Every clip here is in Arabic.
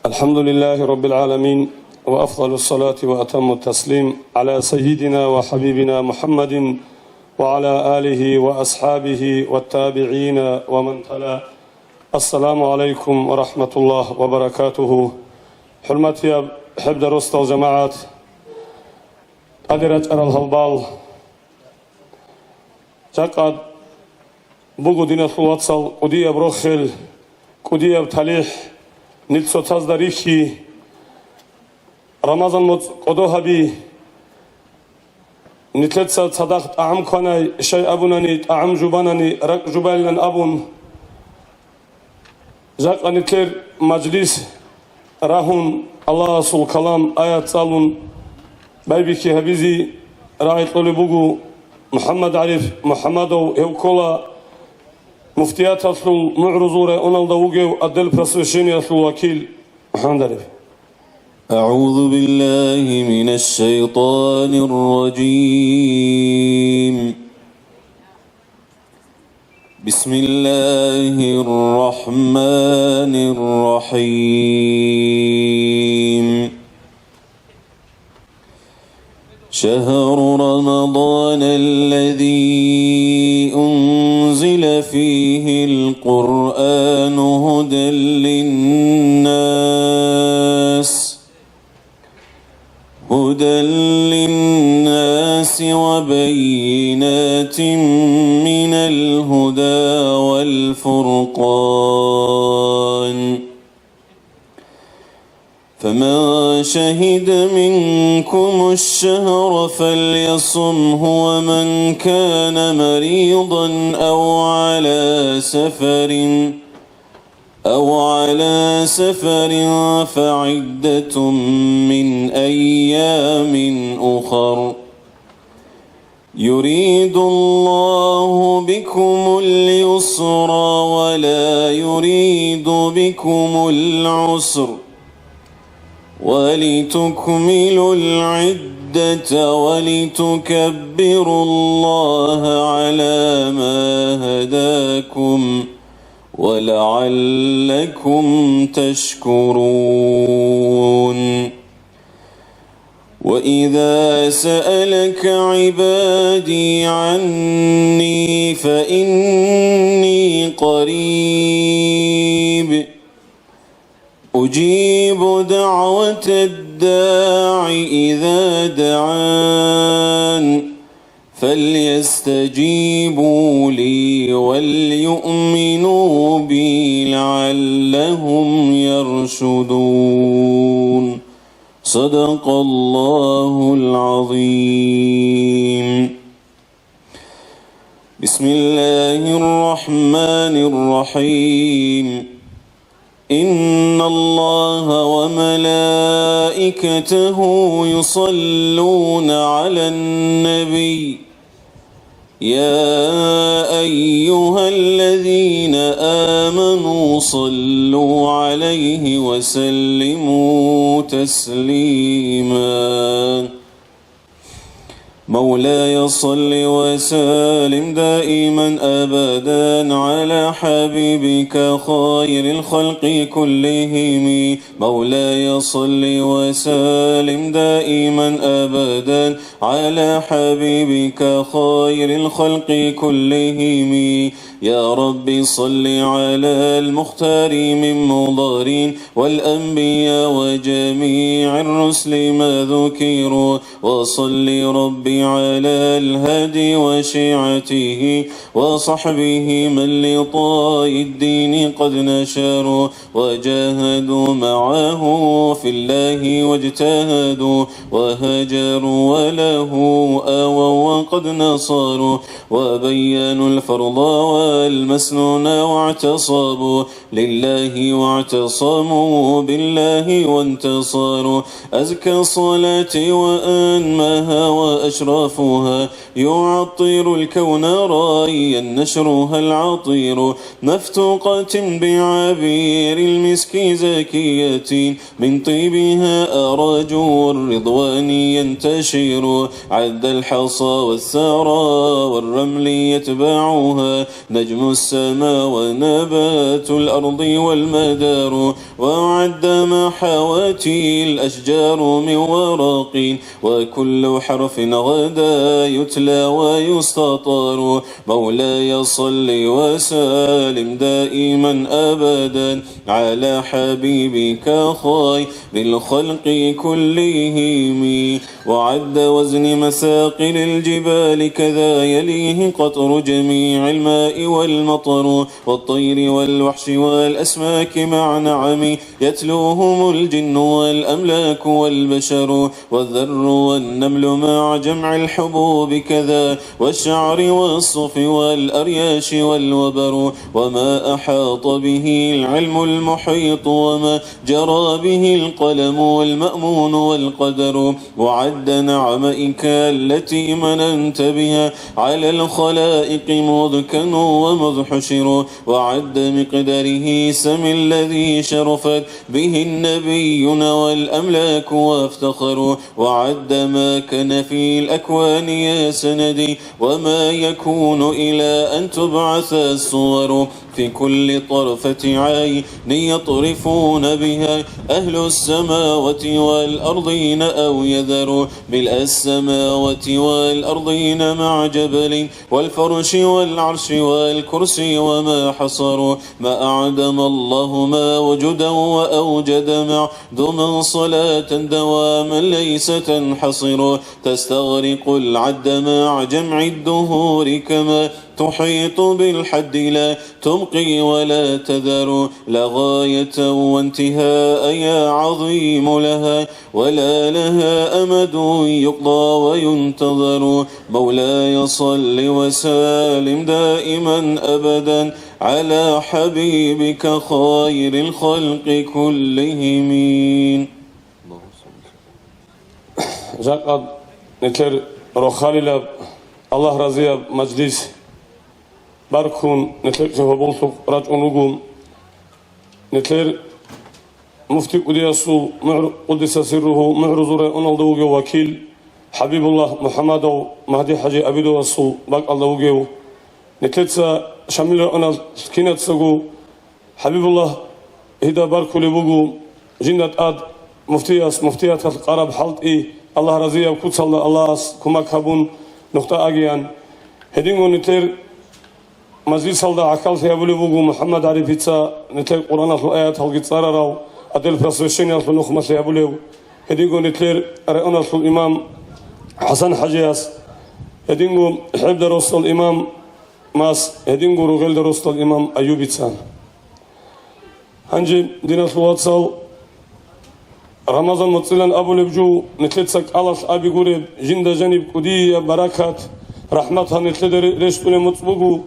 الحمد لله رب العالمين، وأفضل الصلاة وأتم التسليم على سيدنا وحبيبنا محمد وعلى آله وأصحابه والتابعين ومن تلا. السلام عليكم ورحمة الله وبركاته. حرمتي حب درست وجماعات أدرج أرى الهلبال جاقد بوغو دينة الواتسال قدية بروخل قدية بتاليح نيتسو تازداريخي رمضان موت قدوهبي نتلتسا صداقت أعم كوناي شيء أبوناني أعم جوباناني رق جوبالن أبون جاق نتلر مجلس راهون الله سول كلام آيات سالون بايبيكي هبيزي راعي طولي بوغو محمد عارف محمدو هوكولا مفتيات أصل معرضورة أنال دوغيو أدل برسوشيني أصل وكيل محمد عارف. أعوذ بالله من الشيطان الرجيم. بسم الله الرحمن الرحيم. شهر رمضان الذي أنزل فيه القرآن هدى للناس وبينات من الهدى والفرقان، فمن شهد منكم الشهر فليصمه، ومن كان مريضا أو على سفر فعدة من أيام أخر. يريد الله بكم اليسر ولا يريد بكم العسر، ولتكملوا العدة ولتكبروا الله على ما هداكم ولعلكم تشكرون. وإذا سألك عبادي عني فإني قريب أجيب دعوة الداع إذا دعان، فليستجيبوا لي وليؤمنوا بي لعلهم يرشدون. صدق الله العظيم. بسم الله الرحمن الرحيم. إن الله وملائكته يصلون على النبي، يا أيها الذين آمنوا صلوا عليه وسلموا تسليما. مولاي صل وسلم دائما أبدا على حبيبك خير الخلق كلهم. مولاي صل وسلم دائما أبدا على حبيبك خير الخلق كلهم. يا رب صل على المختار من مضر والأنبياء وجميع الرسل ما ذكروا، وصل ربي على الهادي وشيعته وصحبه من لطاء الدين قد نشروا وجاهدوا معه في الله واجتهدوا وهجروا وله آووا وقد نصروا وبينوا الفرض والمسنون واعتصبوا لله واعتصموا بالله وانتصروا. أزكى صلاتي وأنمها وأشرفها يعطر الكون رايا نشرها العطير، مفتوقة بعبير المسك زكية من طيبها أراج الرضوان ينتشر. عد الحصى والثرى والرمل يتبعها نجم السماء ونبات الأرض والمدار وعد ما حوته الأشجار من ورق وكل حرف غدا يتلى ويستطار مولاي صل وسلم دائما أبدا على حبيبك خير الخلق كلهم وعد وزن مثاقل الجبال كذا يليه قطر جميع الماء والمطر والطير والوحش والأسماك مع نعم يتلوهم الجن والأملاك والبشر والذر والنمل مع جمع الحبوب كذا والشعر والصف والأرياش والوبر وما أحاط به العلم المحيط وما جرى به القلم والمأمون والقدر وعد نعمئك التي مننت بها على الخلائق مذ كانوا ومذ حشروا وعد مقدره سم الذي شرفت به النبيون والأملاك وافتخروا وعد ما كان في الأكوان يا سندي وما يكون إلى أن تبعث الصور في كل طرفة عين يطرفون بها أهل السماوات والأرضين أو يذروا ملء السماوات والأرضين مع جبل والفرش والعرش والكرسي وما حصروا ما أعدم الله ما وجدا وأوجد معدوما صلاة دواما ليس تنحصر تستغرق العد مع جمع الدهور كما تحيط بالحد لا تبقي ولا تذر لا غاية وانتهاء يا عظيم لها ولا لها أمد يقضى وينتظر مولاي صل وسلم دائما أبدا على حبيبك خير الخلق كلهم. Жакад нетлер рохалилаб Аллах разияб маҷлис баркун нетлер ҷавобултук раҷунугум нетлер муфти удиясу қуддиса сирруҳу муърузуре уналдавуге вакил Ҳабибуллаҳ Муҳаммадов Маҳди ҳаҷи абидовасу бак алдавугев нетлеца шамиле унал кинатсагу Ҳабибуллаҳ ҳида баркулебугу жиндат ад муфтиятал қараб ҳалтӣ Аллах разияб куцалда Аллахас кумак ҳабун нуқта агиян ҳедингу нетлер мазлисалда акал ҳиябулебугу Муҳаммад арифица нетлер қуръаналлу аятал гицарарав адел просвещенияллу нухмат ҳиябулев ҳедингу нетлер реъуналлу имам Ҳасан ҳаҷиас ҳедингу ҳебдаростал имам мас ҳедингу руғелдаростал имам Аюбица ҳанҷи диналлу ватсал Рамазан муцилан абулебҷу нетлецак алаш абигуреб жинда жаниб кудия баракат рахматха нетледе рештуне муцбугу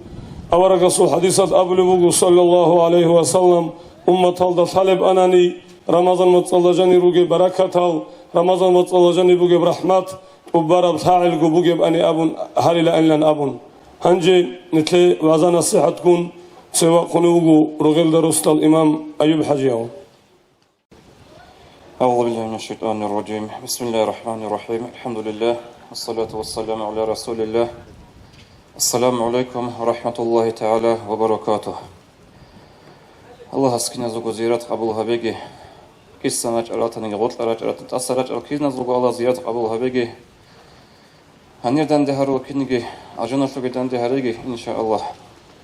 аварагасу ҳадисат абулебугу саллаллаҳу алайҳи васаллам умматалда талеб анани Рамазан муцалда жани руге баракатал Рамазан муцалда жани бугеб рахмат уббараб таилгу бугеб ани абун ҳалила анлан абун ҳанҷи нетле ваза насиҳат кун сева қунугу руғелдарустал имам Аюб ҳаҷияв. أعوذ بالله من الشيطان الرجيم بسم الله الرحمن الرحيم الحمد لله والصلاة والسلام على رسول الله السلام عليكم ورحمة الله تعالى وبركاته الله أسكنا زوج زيارة قبول هبيجي قصة نجارات نجوت لرجارات تأثرت الكيزنا زوج الله زيارة قبول هبيجي هنيردن دهرو كنيجي أجنة شو جدن دهريجي إن شاء الله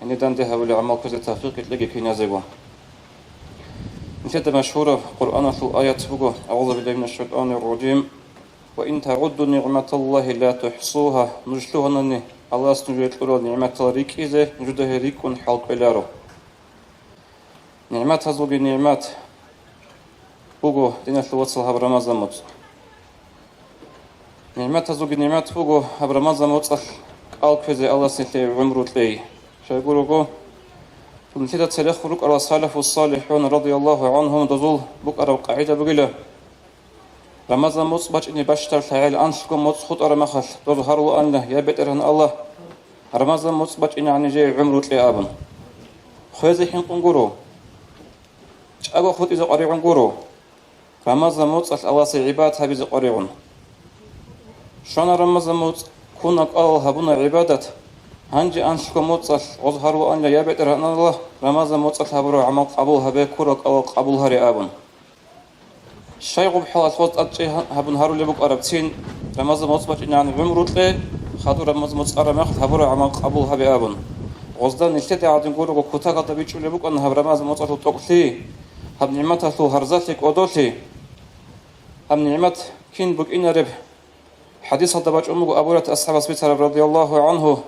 هنيردن دهرو لعمل كذا توفيق تلاقي كينا زيجون نتيجة مشهورة قرآن في الآية بقول أعوذ بالله من الشيطان الرجيم وإن تعدوا نعمة الله لا تحصوها نجلوها نني الله سنجد له نعمة ريك إذا نجده ريكون حلق بلارو نعمة هذوق نعمات بقول دينا في وصلها برمضان موت نعمة هذوق نعمات بقول برمضان موت قال كذا الله سنتي عمره تلي شو يقولوا نتيجة تاريخ خروج الصالح والصالحون رضي الله عنهم دزول بقرة وقاعدة بقولة رمضان مصبح إني بشتر تعالى أنشكم مصخوط أرمخل تظهروا أنه يا بترهن الله رمضان مصبح إني عن جاي عمره تلعبن خوازي حين قنقرو أقول خد إذا قريعن قرو رمضان مصبح الله سعبات هبي إذا قريعن شون رمضان مصبح كونك الله هبنا عبادة هنجي أنشكو موتصل أظهروا أن لا يبتر أن الله رمضان موتصل هبرو عمل قبول هبه كورك أو قبول هري أبن الشيخ بحالة وقت أتشي هبن هارو لبوك أربتين رمضان موتصل إن عن عمرو تلي خدو رمضان موتصل مخت هبرو عمل قبول هبه أبن غزدان نشتدي عادن قولوا كتاقة تبيتشو لبوك أن هب رمضان موتصل تقلي هب نعمته له هرزاتك أدوتي هب نعمت كين بوك إن رب حديث هذا باج أمك أبورة أصحاب سبيتر رضي الله عنه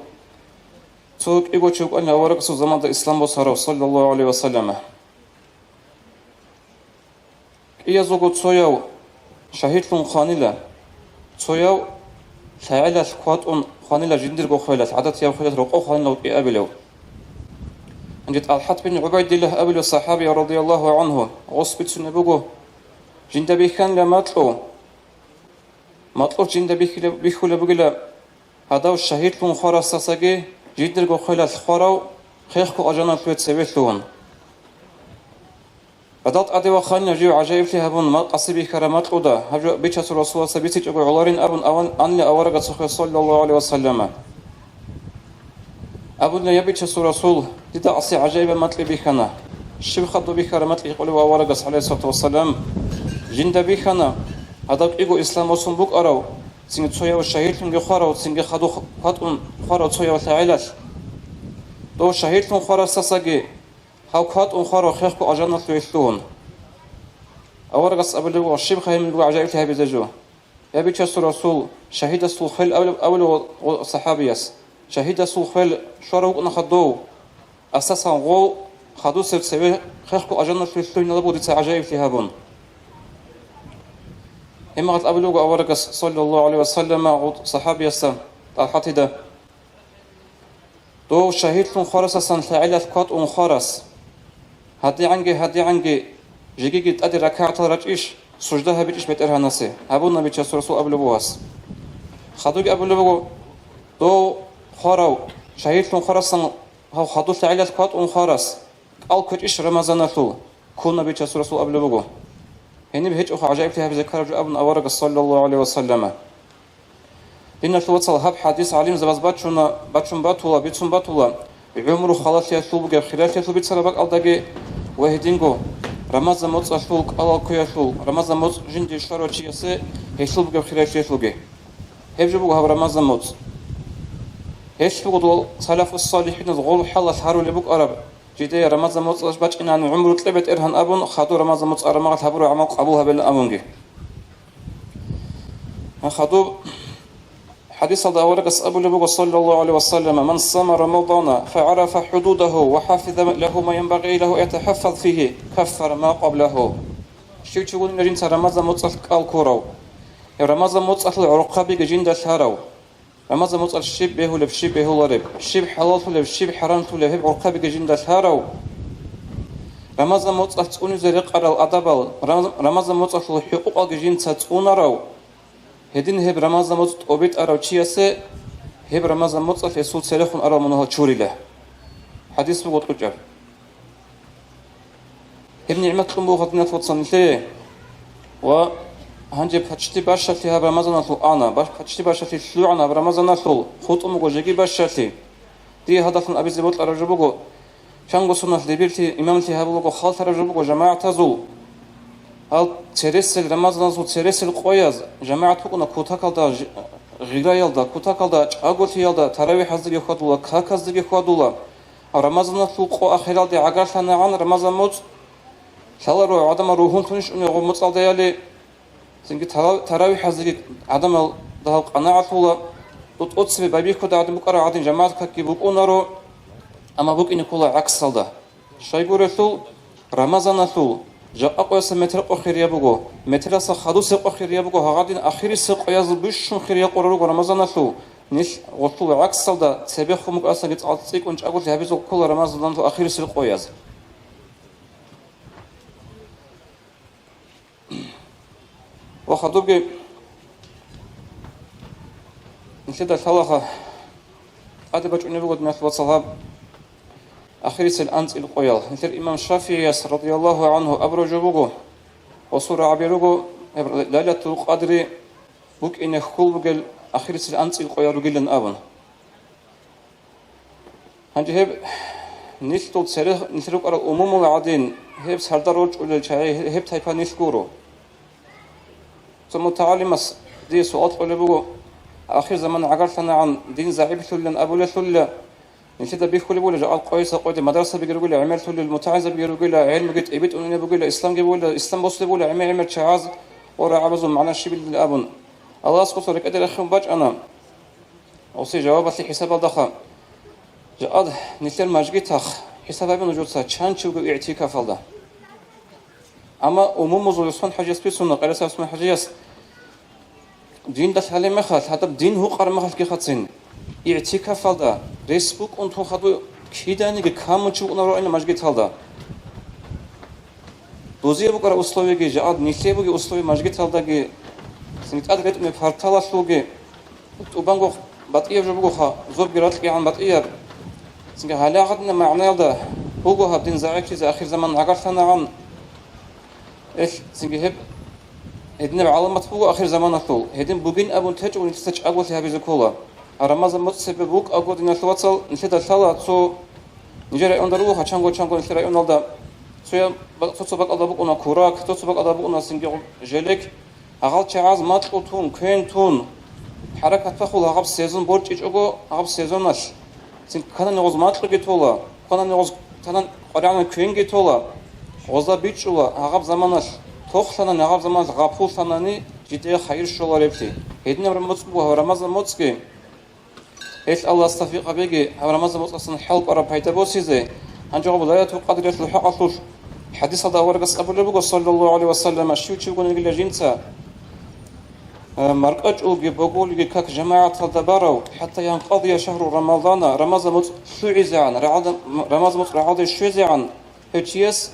توك إيجو تشوك أن أورك سو زمان الإسلام بصره صلى الله عليه وسلم إيا زوجو تسويو شهيد لون خانيلا تسويو فعلا سكوات خانيلا جندر جو خيلات عدد يوم خيلات رقو خانيلا أبلو عندت الحد بن عبيد الله أبل الصحابي رضي الله عنه غصبت سنبوجو جندبي كان لماتلو مطلوب جند بيخول بقول هذا الشهيد لون خراس ساقي جدر جو خيلات خراو خيخكو أجانا فيت سبيت لون بدأت أدي وخان جو عجائب لي هبون ما قصبي كرامات لودا هجو بيتش الرسول سبيتي جو علارين أبون أون أن لأورق صلى الله عليه وسلم أبون يبيتش الرسول دي عصي عجائب مطلبي خنا الشيخ خدو بكرامات يقول وأورق عليه الصلاة والسلام جند بيخنا هذا إيجو إسلام وسنبوك أراو سنج تسويا والشهيد لون خارو سنج خدو خاتون خارو تسويا وثعيلات دو شهيد لون خارو ساساجي هاو خاتون خارو خيخكو أجانا ثلثون أورقص أبلو والشيب خيم لو عجائب لها بزجو يبي تشسو رسول شهيد السلخيل أول صحابيس شهيد السلخيل شارو نخدو أساسا غو خدو سبسبي خيخكو أجانا ثلثون نلبو دي عجائب لها بون إما قد أبلغ أورقس صلى الله عليه وسلم صحابي السلام الحتيدة دو شهيد لون خارس السن فعلة كات أون خارس هدي عنجي جيجي تأدي ركعة رجيش سجدها بيجيش بترها نسي أبونا بيجي رسول أبلغوهاس خدوك أبلغو دو خارو شهيد لون خارس هاو خدو فعلة كات أون خارس أو كريش رمضان ثو كنا بيجي رسول أبلغو هني بهج أخو عجائب فيها بذكر ابن أورق صلى الله عليه وسلم لأن الوصل هب حديث عليم زبز باتشون باتولا بيتشون باتولا عمره خلاص يثوب جاب خلاف يثوب بتسربك ألدقي وهدينجو رمضان موت أشلوك الله كيشلو رمضان موت جندي شرو تشيسه يثوب جاب خلاف يثوبه هبجبوا هب رمضان موت هشلو دول سلف الصالحين الغول حلا هارو لبوك أرب جدي رمضان موت أشباش إن عن عمره طلبت إرهن أبون خدوا رمضان موت أرمغت هبرو عمق أبوها بالأمونجي خدوا حديث الدورقس أبو لبوك صلى الله عليه وسلم من صام رمضان فعرف حدوده وحافظ له ما ينبغي له يتحفظ فيه كفر ما قبله شو تقول إن جنس رمضان موت الكورو رمضان موت العرقابي جند الهارو رمضان موت الشيب به ولا بشيب به ولا رب الشيب حلال ولا بشيب حرام ولا هب عرقابي جند الهارو رمضان موت تكون زرق على الأدبال رمضان موت الحقوق جنس تكون راو هدين هب رمضان موت أبيت أراو تشيسه هب رمضان موت في سود سلخون أراو منها تشوري له حديث بقول كجاب هب نعمة لهم خدنا توصل ليه و هنجي بحشتي باشا في هب رمضان أصل أنا بحشتي باشا في سلوعنا برمضان أصل خط أمك وجيجي باشا في دي هدف أبي زبوت أرجبوكو كان قصنا لبيرتي إمامتي هبوكو خالت أرجبوكو جماعة تزول هل ترسل رمضان زود ترسل قويز جماعة تكون كوتاكالدا غيرايالدا كوتاكالدا أقولتيالدا تراويح حزدي خدولا كاكازدي خدولا رمضان فوق آخر دي عقلنا عن رمضان موت ثالرو عدم روحون تنش إنه غمصال ديالي سنجي تراويح حزدي عدم ده قناعة ولا تطسب بابيكو ده عدم بقرا عدم جماعة كي بقونارو أما بق إنه كله عكس صلدا شيء يقول رمضان ثول جاء قياس متر أخير يبغو متر سخدوس أخير يبغو هغادين آخر سقياس بيشون خير يقرروا رمضان ثول نش وطول عكس صلدا سبيخ مقاس يتعطيك ونج أقول لهبيزو كل رمضان ثول آخر سقياس وخدوك نشد ثلاثة أدبج نبغو دمث وصلاب آخر الأنت القيال مثل الإمام الشافعي رضي الله عنه أبرج بوجو وصور عبيرجو ليلة القدر بوك إن خول بقول آخر سر أنصي قيارو جلن أبن هنجي هب نيل سره نيلروك أرى أمم العادين هب سردار روج ولا شيء هب تايفا نيلكورو ثم تعلمس دي سؤال قلبو آخر زمان عقلتنا عن دين زعيب ثلن أبو لثل نشيد بيه كل بولا جاء قيس قيد مدرسة بيقولوا عمل ثل المتعزة بيقولوا علم جت إبيت أننا بيقولوا إسلام بيقولوا إسلام بوس بيقولوا عمل شعاز ورا عبزهم معنا الشيء بالأبن الله سبحانه وتعالى قدر أخهم باج أنا أوصي جواب في حساب الضخم جاء نثل ماجيتخ حساب ابن وجود سا كان شو اعتكاف الله أما أمم زوجسون حاجة بيسون قرص اسمه حاجة دين ده حالي مخال هذا دين هو قرر مخال كي خاتين اعتكاف الله فيسبوك أنتم خدوا كيدا نيجي كم تشوف نروح إن ماجيت هذا دوزيه بكرة أسلوبي كي جاء نثلي بكرة أسلوبي ماجيت هذا كي سنت أدريت من فرتلا سلوكي وبانغو بطيء جبوه خا زوب جرات كي عن بطيء سنجا هلا قدنا معناه ده هو هبدين زعيك في آخر زمان عقلتنا عن إيش سنجا هب هدنا بعلامات هو آخر زمان أطول هدين بوجين أبو تهج ونتسج أقوى في هذه الكولا رمضان متسبب بوك أقوى دين الثلاثة نشيد الثلاثة سو نجري أندروه هشانغو نشيد أندا سويا تصبح أضربك أنا كوراك تصبح أضربك أنا سنجا جلك أغلط شعاز ما تقولون كين تون حركة تأخذ عقب سيزون بورج إيجو عقب سيزونش سن كنا نغز ماتل جتولا كنا نغز كنا قرينا كين جتولا غزا بيتشولا عقب زمانش توخلنا عقب زمان غابول ثاني جديا خير شولا ربتي هيدنا رمضان موتسكي إيش الله استفيق بيجي رمضان موتس أصلا حلق أرب هيدا بوسيزه هنجوا بلايات وقدر يطلع حق حديث هذا ورقة أبو لبوق صلى الله عليه وسلم الشيء يقول نقول لجنسا مرقج أوجي بقول يجي كك جماعة الدبارو حتى ينقضي شهر رمضان رمضان شويزعن رمضان رعاد شويزعن هتشيس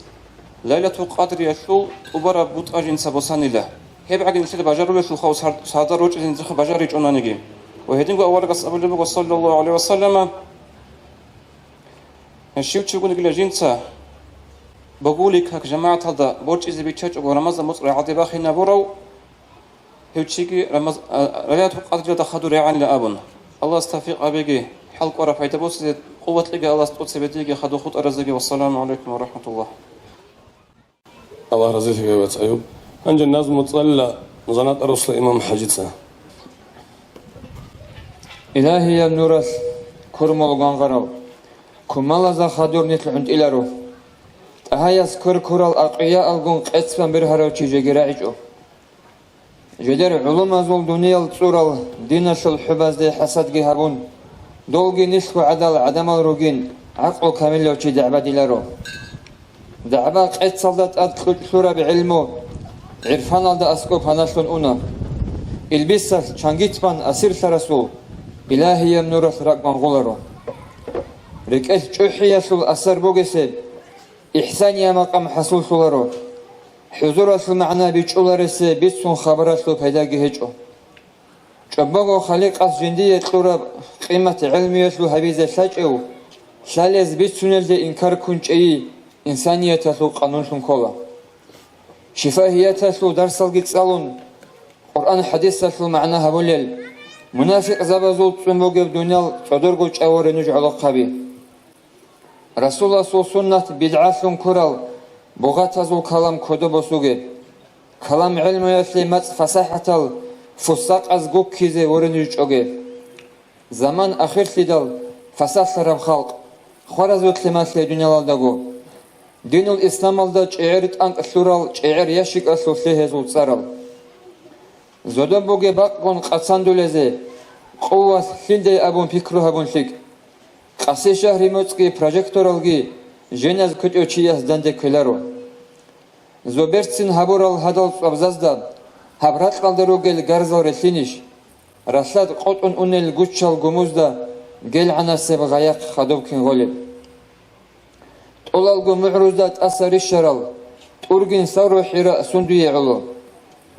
ليلة القدر يشلو وبرا بوت أجن سبوسان له هيب عقل مثل بجارو يشلو خاص هذا روج إذا نزخ بجاري جونا نجيم وهدين قا ورقة أبو لبوق صلى الله عليه وسلم الشيء يقول نقول جنسا بقول كك جماعة هذا بورج إذا بيتشج ورمضان رعاد باخي نبورو هيوتشيكي رمز ريات قدر تخدر عن لأبن الله استفيق أبيجي حلق ورا فايت بوس قوة لقى الله استقط سبتيجي خدو خط أرزقي والسلام عليكم ورحمة الله الله رزقك يا بيت أيوب أنجى الناس متصلى مزانات الرسول إمام حجتها إلهي يا نورس كرمال غنغرو كمال ذا خدور نتل عند إلارو أهياس كرال أقياء الغن قصفا برهرو تيجي راعجو جدر علوم أزول دنيا الصورة دينش الحباز دي حسد جهابون دولجي نسخو عدل عدم الروجين عقل كامل لو شي دعبة ديلارو دعبة قد صلت أدخل صورة بعلمه عرفان الدا أسكوب هنالشون أنا البسة شانجيت بان أسير سرسو إلهي يمنورس رقم غولرو ركأت شوحي يسول أسر بوغسي إحسان يا مقام حصول سولرو حضور أصل معنا بيجولارسه بيتسون خبر أصل پیدا گهجو. چباگو خالق از جندیه تلورا قیمت علمی أصل حبیز ساجو. شالز بيتسونل ده إنكار كنچي إنسانية أصل قانون شون كلا. شفاهية أصل درس الجيت سالون. قرآن حديث أصل معنا هبولل. منافق زبازول تسموجب دنيا صدر قوش أور نجعل قبي. رسول الله صلى سنة بدعة كرال. بغات أزول كلام كده بسوجي كلام علم يسلمت فصاحة الفساق از جوك كيزه ورنيج أوجي زمان آخر سيدال فساد سرب خلق خورزوت لمس الدنيا لدغو دين الإسلام لدا شعرت أنك سورال شعر يشك أسوسه زول سرال زودا بوجي باقون قصاندولزه قوة سندي أبون فكره أبون شيك قصي شهر موتسكي بروجكتورالجي جناز كتوچياس دنده كلارو زوبرتسين هابورال هادال أبزازدا هبرات قلدروجل غرزال رسينيش رساد قطن أنل غوتشال غموزدا جل عنا سب غياق خدوب كن غولب طولالغو معروزات أثر الشرال تورجين سارو حراء سندوية علو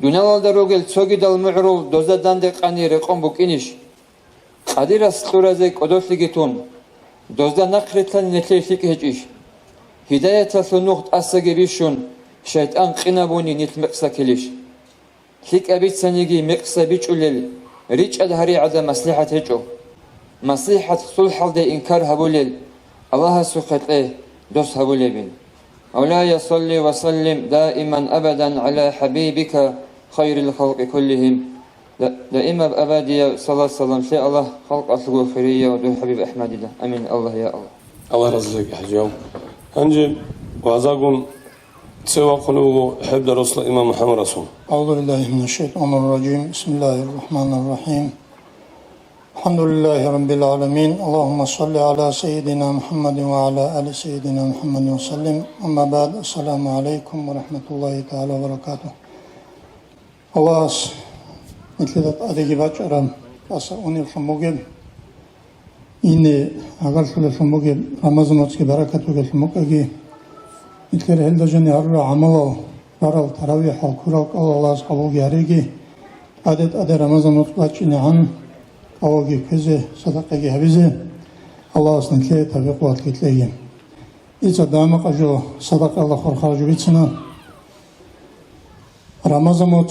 دونال دروجل تسوغيدال معرول دوزا دندق أني رقم بوكينيش قدير أسطورازيك أدوسليجتون دوزا نقرتان نتليسيك هجيش هداية سنوخت أساقي بيشون شيطان قنابوني نت مقسا كليش ليك أبيت سنيجي مقسا بيشولل ريج أدهري عدا مصلحة هجو مصلحة صلح دي إنكار هبوليل الله سخط إيه دوس هبوليبين مولاي صلي وسلم دائما أبدا على حبيبك خير الخلق كلهم دائما أبدي صلى الله عليه وسلم سي الله خلق أصله خيرية ودو حبيب أحمد الله أمين الله يا الله الله رزقك حجاو أنجب وعزاكم سوى قلوب حب رسول الإمام محمد رسول أعوذ بالله من الشيطان الرجيم بسم الله الرحمن الرحيم الحمد لله رب العالمين اللهم صل على سيدنا محمد وعلى آل سيدنا محمد وسلم أما بعد السلام عليكم ورحمة الله تعالى وبركاته الله مثل أديك باشرام أسا أني فموجب إني أقل فموجب رمضان وتسكي بركته فموجب مثل هذا جني أرى عمله رأوا تراويح الكرة الله سبحانه وتعالى عدد رمضان وتباشرني عن أوجي كذا صدقة جهبزة الله سنتلي تبي قوات كتلي إذا دامك أجو صدقة الله خرج بيتنا رمضان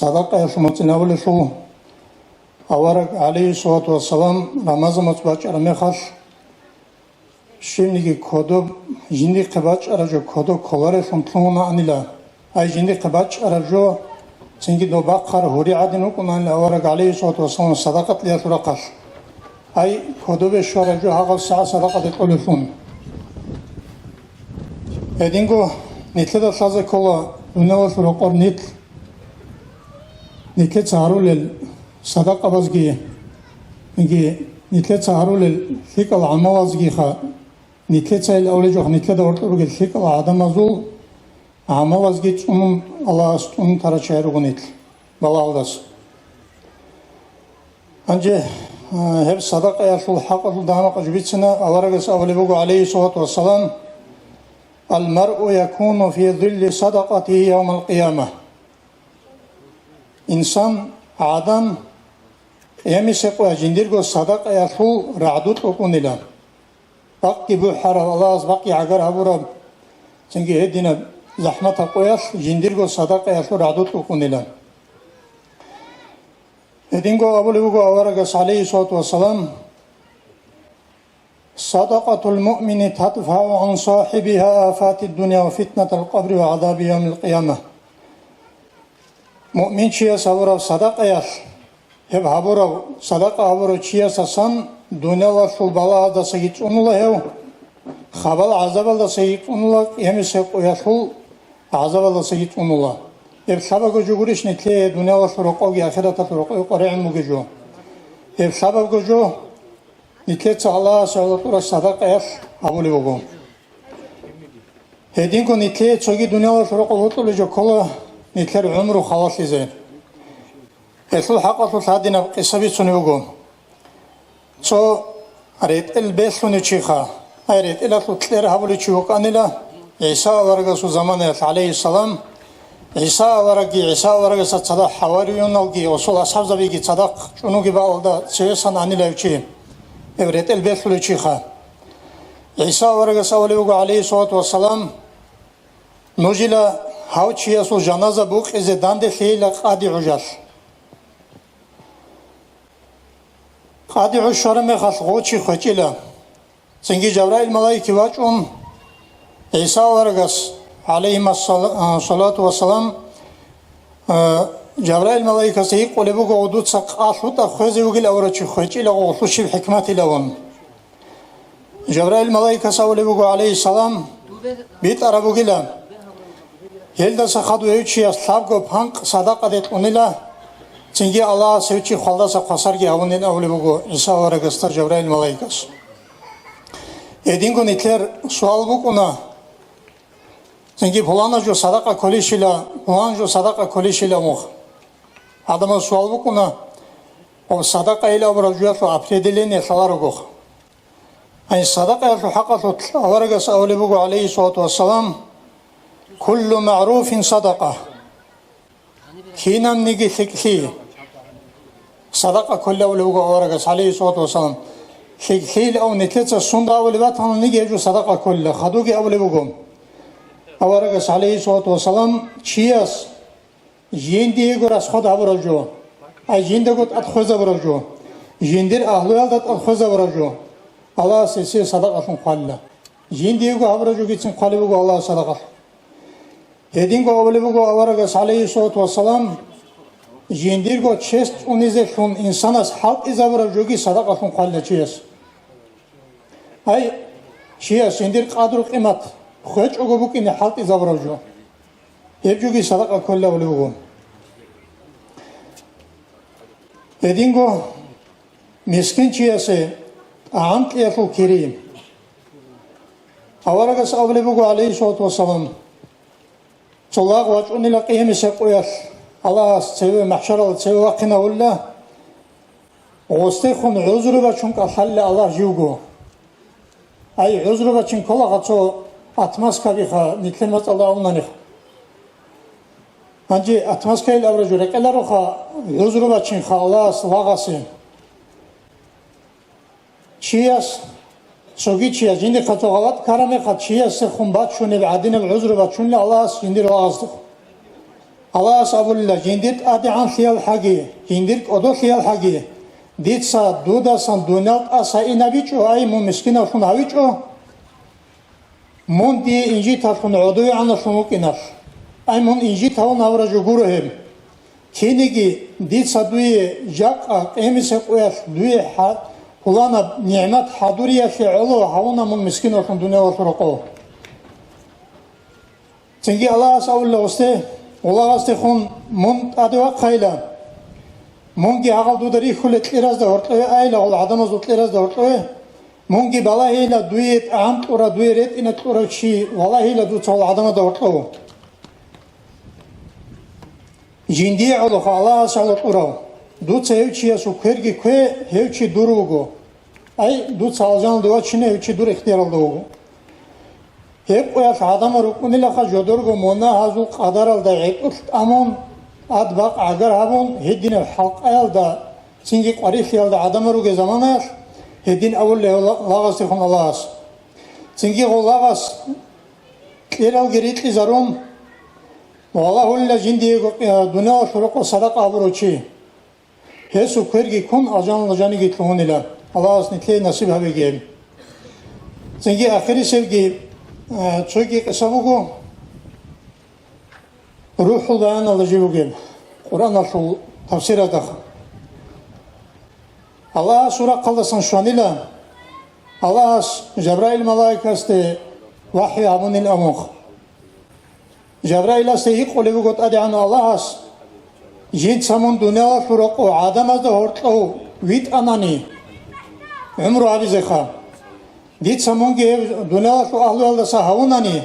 صدقة يشمتنا أول شو أورق عليه الصلاة والسلام رمضان باج أرميخش شينيجي كودو جندي قباج أرجو كودو كولار شمتلونا أنيلا أي جندي قباج أرجو سنجي دو باقر هوري عدنو كنان لأورق عليه الصلاة والسلام صدقة ليسرقش أي كودو بشور أرجو هاقل ساعة صدقة تقولشون إدينغو نتلدا سازي كولا ونوال سرقور نتلد سهرو للصدقة بزجي نتلد سهرو للثقة العموازجي خا نتلد سهل أولي جوخ نتلد ورطلوغ الثقة العدم أزول عموازجي تسونم الله استون ترى شعره نتل بالله داس أنجي هب صدقة يشول حق دامق جبتنا أورجس أولي بقو عليه الصلاة والسلام المرء يكون في ظل صدقته يوم القيامة إنسان عدم يمسك وجنديرجو صدقة يشول رعدوت وكونلا باقي بحر الله باقي عجر أبورب سنجي هدينا زحمة قويس جنديرجو صدقة يشول رعدوت وكونلا هدينجو أبولي بقو أورجس عليه الصلاة والسلام صدقة المؤمن تدفع عن صاحبها آفات الدنيا وفتنة القبر وعذاب يوم القيامة مؤمن شيء سورة صدقة يش هب هبورة صدقة هبورة شيء سان دنيا وشل بلا هذا سيد الله هو خبر عذاب الله سيد الله يمسك ويشل عذاب الله سيد الله هب سبب جوريش نتلي دنيا وشل رقوق آخرة رقوق قريع مججو هب سبب جو نتلت الله سألتورا صدقة يش أبولي بقوم هدينكو نتلت شوكي دنيا وشرقه وطول جو كله نتلت عمره خلاص زين يسول حقا سادنا قصبي سوني بقوم سو أريد البيسوني تشيخا أريد إلا تطلير هبولي تشيوك أنيلا عيسى ورقة زمان عليه السلام عيسى ورقة صدق حواريون نلقي وصول أصحاب زبيكي صدق شنوكي باولدا سيسان أنيلا يوشي إبريت البيت للشيخة عيسى ورقة سوليوغ عليه الصلاة والسلام نوجيلا هاوتشي يسو جنازة بوك إذا داند خيلا قادي عجاش قادي عشارة مخاص غوتشي خجيلا سنجي جبرائيل ملايكي واجون عيسى ورقة عليه الصلاة والسلام جبرائيل ملايكة سيق ولبوغ عدود ساق آخوط أخوزي وقل أورتشي خجيلا وغوطوشي بحكماتي لهم جبرائيل ملايكة سولبوغ عليه السلام بيت أرابو قلا يلدا سخدو يوچي أصلابغو بانق صداقة ديت ونلا تنجي الله سيوچي خالدا سقصارجي هونين أولبوغ إسا ورقستر جبرائيل ملايكة يدينغو نتلر سوال بوكونا تنجي فلانا جو صداقة كوليشيلا فلان جو صداقة كوليشيلا موخ Adama sual bukuna o sadaka ile obrajuatlo apredileni salarugoh. Ay sadaka ya haqatot awaragas awlibugo alayhi salatu wassalam kullu ma'rufin sadaqa. Hinam nigi fikhi sadaka kullu awlibugo awaragas alayhi salatu wassalam. Fikhi aw niketsa sunda awlibat han nigi ju sadaka kullu khadugi awlibugo awaragas alayhi salatu wassalam chiyas Yendiye göre skod haber oldu. ай жиндагот атхоза бражу жиндир ахлуялдат атхоза бражу Аллах сесе садақасын қалла жиндиго абражу гитсин қалибуго Аллах садақат единго облибуго аварагас алейхи салату вассалам жиндирго чест унизешун инсанас халк изабражуги садақасын қалла чиес ай чиес жиндир қадру қимат خوش اوگو بکنی حالت زبر جو هیچ جوری صداقت کلا ولی بگو ادینگو مسکین چیه عامت یافو کریم اوارگس اولی بگو علیه الصلاة والسلام صلاق واجونی لقیه مسکویش الله سوی محشر سوی وقنا ولا غستخون عذر بچون کحل الله جوگو ای عذر بچون کلا قطو Atmaska biha nitlemat Allah onlanih. Anji atmaska il avraju rekelar oha yuzru bachin Allah slagasi. Chiyas sogi chiyas jindi khato galat karame khat chiyas se khumbat shune adine uzru bachun la Allah jindi razdı. Allah sabullah jindit adian khiyal hagi jindir odo khiyal hagi. Ditsa duda san dunat asa inabicho ay mu miskina shun havicho من دی اینجی تفون عدوی آن شموکیناش. ای من اینجی تاون آورا جوگوره هم. کینیگی دی صدوی جاک امیسه کویش دوی حد هلانا نعمت حضوریش علو هاونا من مسکیناشون دنیا وشرقو. چنگی الله سأول استه الله استه خون من ادوا خیلا. منگی عقل دودری خلت ایراز دارت ایلا ول عدم زود ایراز دارت منگی بالایی لا دویت عامت ورا دویرت اینت ورا چی والایی لا دو تول عدم دارتو جندی علو خالا سالت ورا دو تهیو چیه سوکرگی که هیو چی دروگو ای دو سالجان دو چینه هیو چی دور اختیار دروگو هیو قیاس عدم رو کنی لخا جدرگو منا هزو قدر الدا عیقت امون ادباق اگر همون هدین الحلق ایالدا سنگی قریفی الدا عدم رو که زمانش هدين أول لاغاس تكون لاغاس تنجي غو لاغاس كيرال جريت لزارون والله ولا جندي دنيا شرق صدق أبروشي هسه كرجي كون أجان لجاني جتلون إلى الله أصنعي نصيب هبيجيم تنجي آخر سبجي شوكي كسبوكو روح البيان الله جيبوجيم قرآن شو تفسير دخل Allah sura kaldırsın şu an ile Allah Cebrail malaikası vahiy abunil amuk Cebrail ise ilk olevi got adiyan Allah jint samun dünya şurako adamazda hortlu vit anani ömrü abi zekha dit samun gev dünya şu ahlu aldasa havunani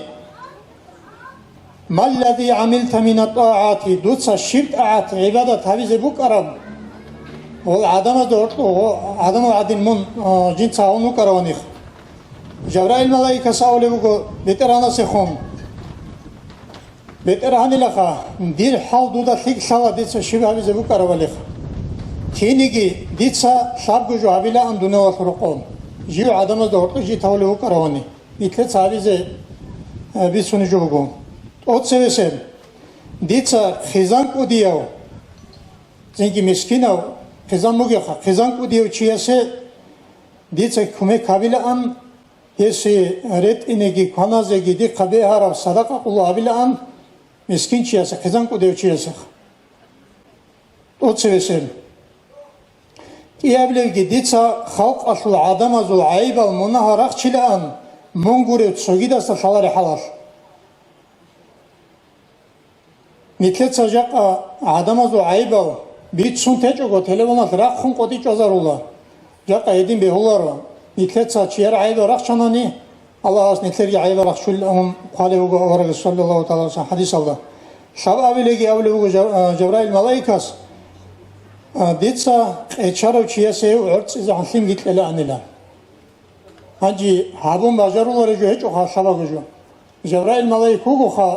mallezi amilta minat ta'ati dutsa şirt aat ibadat havize bu karam والعدم دورت عدم عدين من جنس عونو كرانيخ جبرائيل ملائكة سأولي بقو بترانا سخون بتراني لخا دير حال دودا خيك شالا ديتسا شبه بيزي بو كراوليخ كينيجي ديتسا شابقو جو عبيلا أن دونه وفرقون جيو عدم دورت جي تاولي بو كراني بيتلت سابيزي بيسوني جو بقو اوت سويسر ديتسا خيزان كو ديو زنكي مسكينو خزان موجها خزان كوديو چياسه ديتسا كومي كابيلا أن يسي ريت إنجي كنازة جدي قبيه هرب صدقة الله عبيلا أن مسكين چياسه خزان كوديو چياسه أتسويسر يابلغي ديتسا خلق أصل عدم أزول عيب المنها رخشلا أن منغوري تسوغيدا سفالار حلال نتلت سجاق عدم أزول عيب بيت سنتج أو تلفونات راخون قدي جزارولا جاك يدين بهولارا نتلت ساتشير عيد راخ شناني الله أس نتلري عيد راخ شل أم قاله وجه صلى الله تعالى عليه حديث الله شاب أبيلي أولي وجه جبرائيل ملايكاس ديتسا إشارة وشياسه وعرض إذا حسين جت إلى أنيلا هنجي هابون بجارو رجوه جو خشلا رجوه جبرائيل ملايكو خا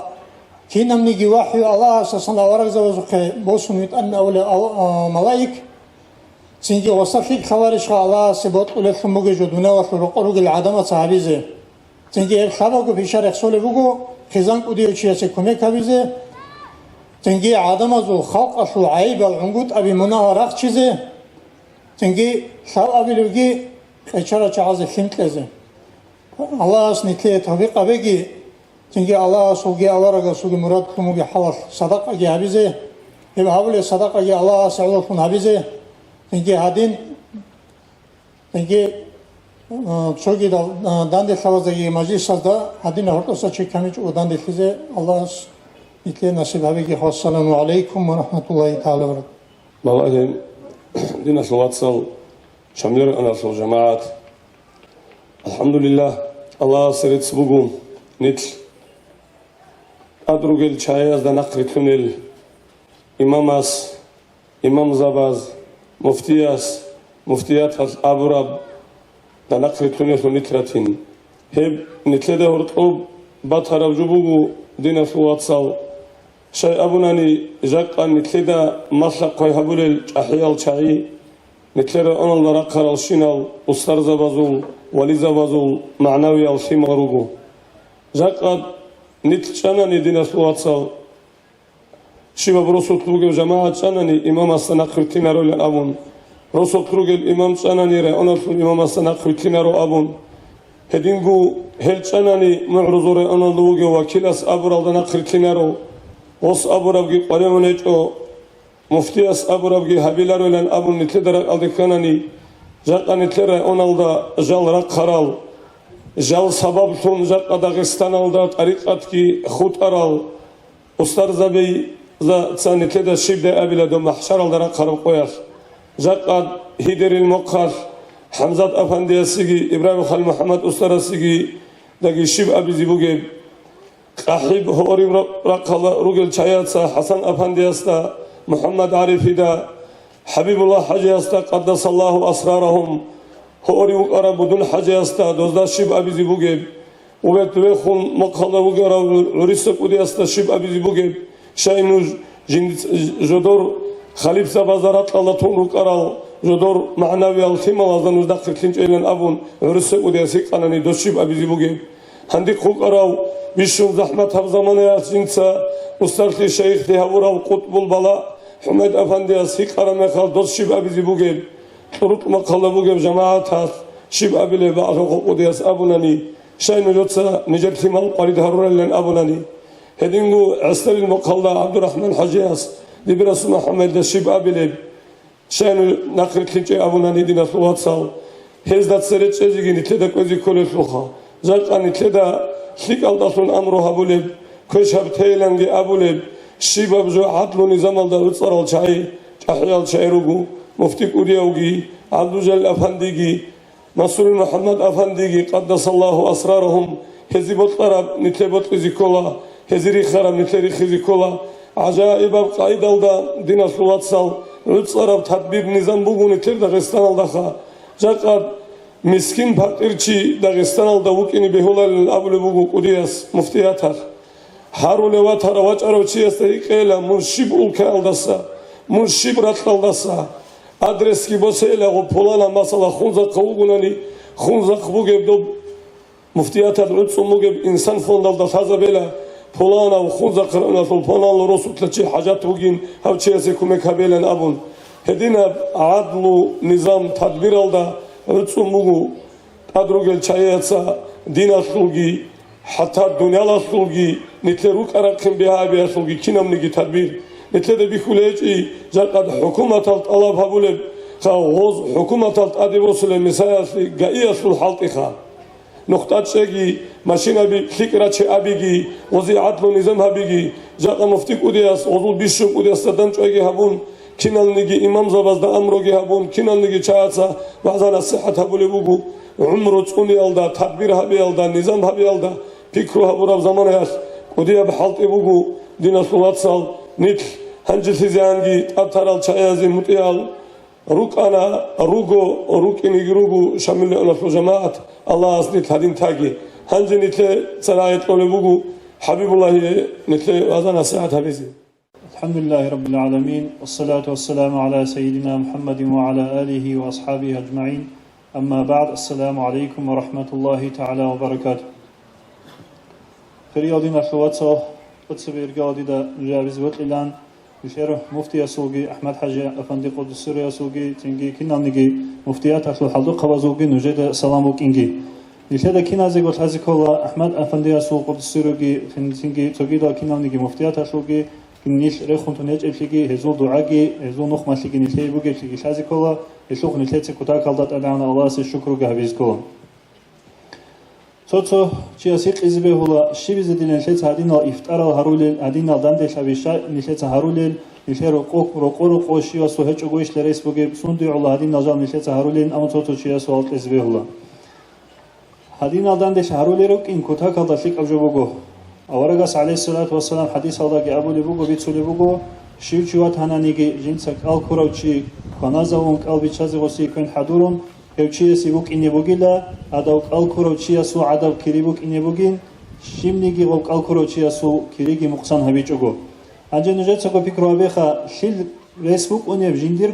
كينام نيجي وحي الله أساسا ورق زوجك بوسنيت أن أول ملاك سنجي وصفيك خوارش الله سبوت ولا ثموجي جدونا وفرقروج العدم صعبيزه سنجي الخباق في شارع سول بوجو خزان كوديو شيء سكمة كبيزه تنجي عدم زو خلق أصل عيب العنقود أبي منها رخ چیزه تنجي شال أبي لوجي إشارة جاز خنت لازم الله أسنتلي توفيق أبيجي تنجي الله سوجي الله رجع سوجي مراد كموجي حلال صدقة جي هبيزه يبقى هقول صدقة جي الله سعود كون هبيزه تنجي هادين تنجي شوكي داندي خلاصي مجلس هذا هادين هرتوسا شيء كميج وداندي خزه الله نتلي نصيب هبيجي السلام عليكم ورحمة الله تعالى وبركاته. والله دين الواتسال شامل أنا في الجماعة الحمد لله الله سرت سبقون نتل أدرجل شايز دا نقري تونل إماماس إمام زباز مفتيات أبوراب دا نقري تونل ونتراتين هب نتلده ورطوب بطرب جبوغو دين الواتسال شيء أبوناني جاقا نتلده مطلق ويهبولل أحيال شاي نتلده أنا الله رقر الشينال أستر زبازول ولي زبازول معنوي الشيماروغو جاقا نتشانني دين الواتسال شيبا بروسو تلوغي جماعة شانني إمام السنة خرطين رو لأبون رسو تلوغي الإمام شانني رأي أنا في إمام السنة خرطين رو أبون هدينغو هل شانني معرضو رأي أنا لوغي وكيلاس أبرالدنا خرطين رو وص أبرابجي قريمونيجو مفتياس أبرابجي هبيلارو لأن أبون نتلدر ألدكانني جاقا نتلره أنالدا جال رقرال جال سبب تون جاقا داغستان ألدا طريقات كي خود أرال أستر زبي زا نتلده شبده أبيلا دو محشر ألدا رقرال قوير جاقا هيدر المقر حمزات أفندي السيجي إبراهيم خال محمد أستر السيجي داغي شب أبي زيبوغي قحيب هوري رقل رجل شاياتسا حسن أفندي استا محمد عارفي دا حبيب الله حاجي استا قدس الله أسرارهم هوري وقرا بدون حاجي استا دوزدا شب أبي زيبوغي وبتوخون مقالة وقرا وريسك ودي استا شب أبي زيبوغي شاينو جدور خليب سبازارات الله تون وقرا جدور معنوي الخيمة وزن وزدا قرتلين جيلان أبون وريسك ودي اسيق أناني دو شب أبي زيبوغي هندي خوقراو بيشون زحمة هفزمان ياسينسا أستاذ شيخ تهورا وقطب البلاء حمد أفندي أسيق أرامي خال دوز شب أبي زيبوغيب طرق مقالة بوغيب جماعة هاس شب أبي لبا أخوق دياس أبوناني شاين جوتسا نجد ثمان قريد هرور لن أبوناني هدينغو عستر المقالة عبد الرحمن حجياس دي برس محمد دا شب أبي لب شاين نقر كلينجي أبوناني دينا ثوات سال هزدات سريت شجيجي نتلدك وزي كولي فلوخا زلقا نتلدا خيك ألداسون أمروها بوليب كشهب تيلانجي أبوليب شيباب جو عطلو نظام الدا وصر الشاي أحيال شايروغو مفتي كورياوغي عبد الجلال أفنديجي مسؤول محمد أفنديجي قدس الله أسرارهم هزي بطلرب نتلبط زيكولا هزي خرم نتلري خزيكولا عجائب قايد الدا دين الواتسال وصرب تدبير نظام بوغو نتلر داغستان الداخا جاقاد مسكين فقيرچي داغستان الدا وكيني بهولال ابل بوغو قدياس مفتياتر هارول واتر واچاروچي استيقيلا مرشب улка алдаса مرشب راتلدаса адрески босела го полана масала хунза кылгунани хунза кбугеб до муфтиятар уцумугеб инсан фондалда тазабела полана хунза кырана сол полан росутлачи хажат бугин хавчесе кумек хабелен абун هدينا عدل نظام تدبير الدا رتسمو أدرجل شايعة دين السلوكي حتى الدنيا السلوكي نتلروك أركهم بها بها السلوكي كنام نجي تدبير نتلد بخليجي جاءت حكومة الطلب هبولب خاوز حكومة الأدبوس المسايس جاية الحالتها نقطة شيء ماشينا بفكرة شيء أبيجي وزي عدل نظام هبيجي جاء مفتك أودياس وزول بيشوك أودياس تدان شيء هبون كنال نجي إمام زبازدا أمروجي هبون كنال نجي شاعة بعضنا الصحة هبولي بوجو عمره توني ألدا تدبير هبي ألدا نظام هبي ألدا فكره هبورا بزمان ياس وديا بحالت بوجو دين الصلاة صال نيت هنجس زيانجي أترال شايزي متيال روك أنا روجو روك إني روجو شامل أنا في جماعة الله أصلي هدين تاجي هنجي نيت سرايت قولي بوجو حبيب الله نيت بعضنا الصحة هبيزي. الحمد لله رب العالمين والصلاة والسلام على سيدنا محمد وعلى آله وأصحابه أجمعين أما بعد السلام عليكم ورحمة الله تعالى وبركاته. فريادين أخواتي قدسبير قادي دا جابز وطلان الشير مفتي أسوقي أحمد حاجي أفندي قدسوري أسوقي تنجي كنا نجي مفتيات أخلو حلدو قبازوقي نجد سلاموك إنجي الشير كنا زي قلت هذيك الله أحمد أفندي أسوق قدسوري تنجي تجيدا كنا نجي مفتيات أسوقي كنيش ريخون تنيج إفليجي هزول دعاجي هزول نخ مالكي نيشي بوجي إفليجي هذيك الله يسوق نيشي كتاك هالدات أدعنا الله سشكر جهبيز كلهم صوتو چیا سیق ازبه هلا شیبیز دیلن شیت هادینا افتارال هارولل هادینا دنده شویشا نیشت هارولل نیشه رو قوشی و سوهچ گویش لریس بگه سوندی الله هادینا جان نیشت هارولل اما صوتو چیا سوالت ازبه هلا هادینا دنده هارولل رو این کوتا کادا شیک ابجو بگو اورگاس علیه الصلاة والسلام حدیث الله که ابولی بگو بیتولی بگو شیو چوات هنانیگی جنسک آل کوروچی کنازاون قلبی چازی وسی کن حدورون هوچی سیبوک اینه بگیلا اداوک آلکوروچی اسو عداو کریبوک اینه بگین شیمنیگی وک آلکوروچی اسو کریگی مقصان هبیچوگو انجا نجات سکو پیکرو بیخا شیل ریسبوک اونیب جندیر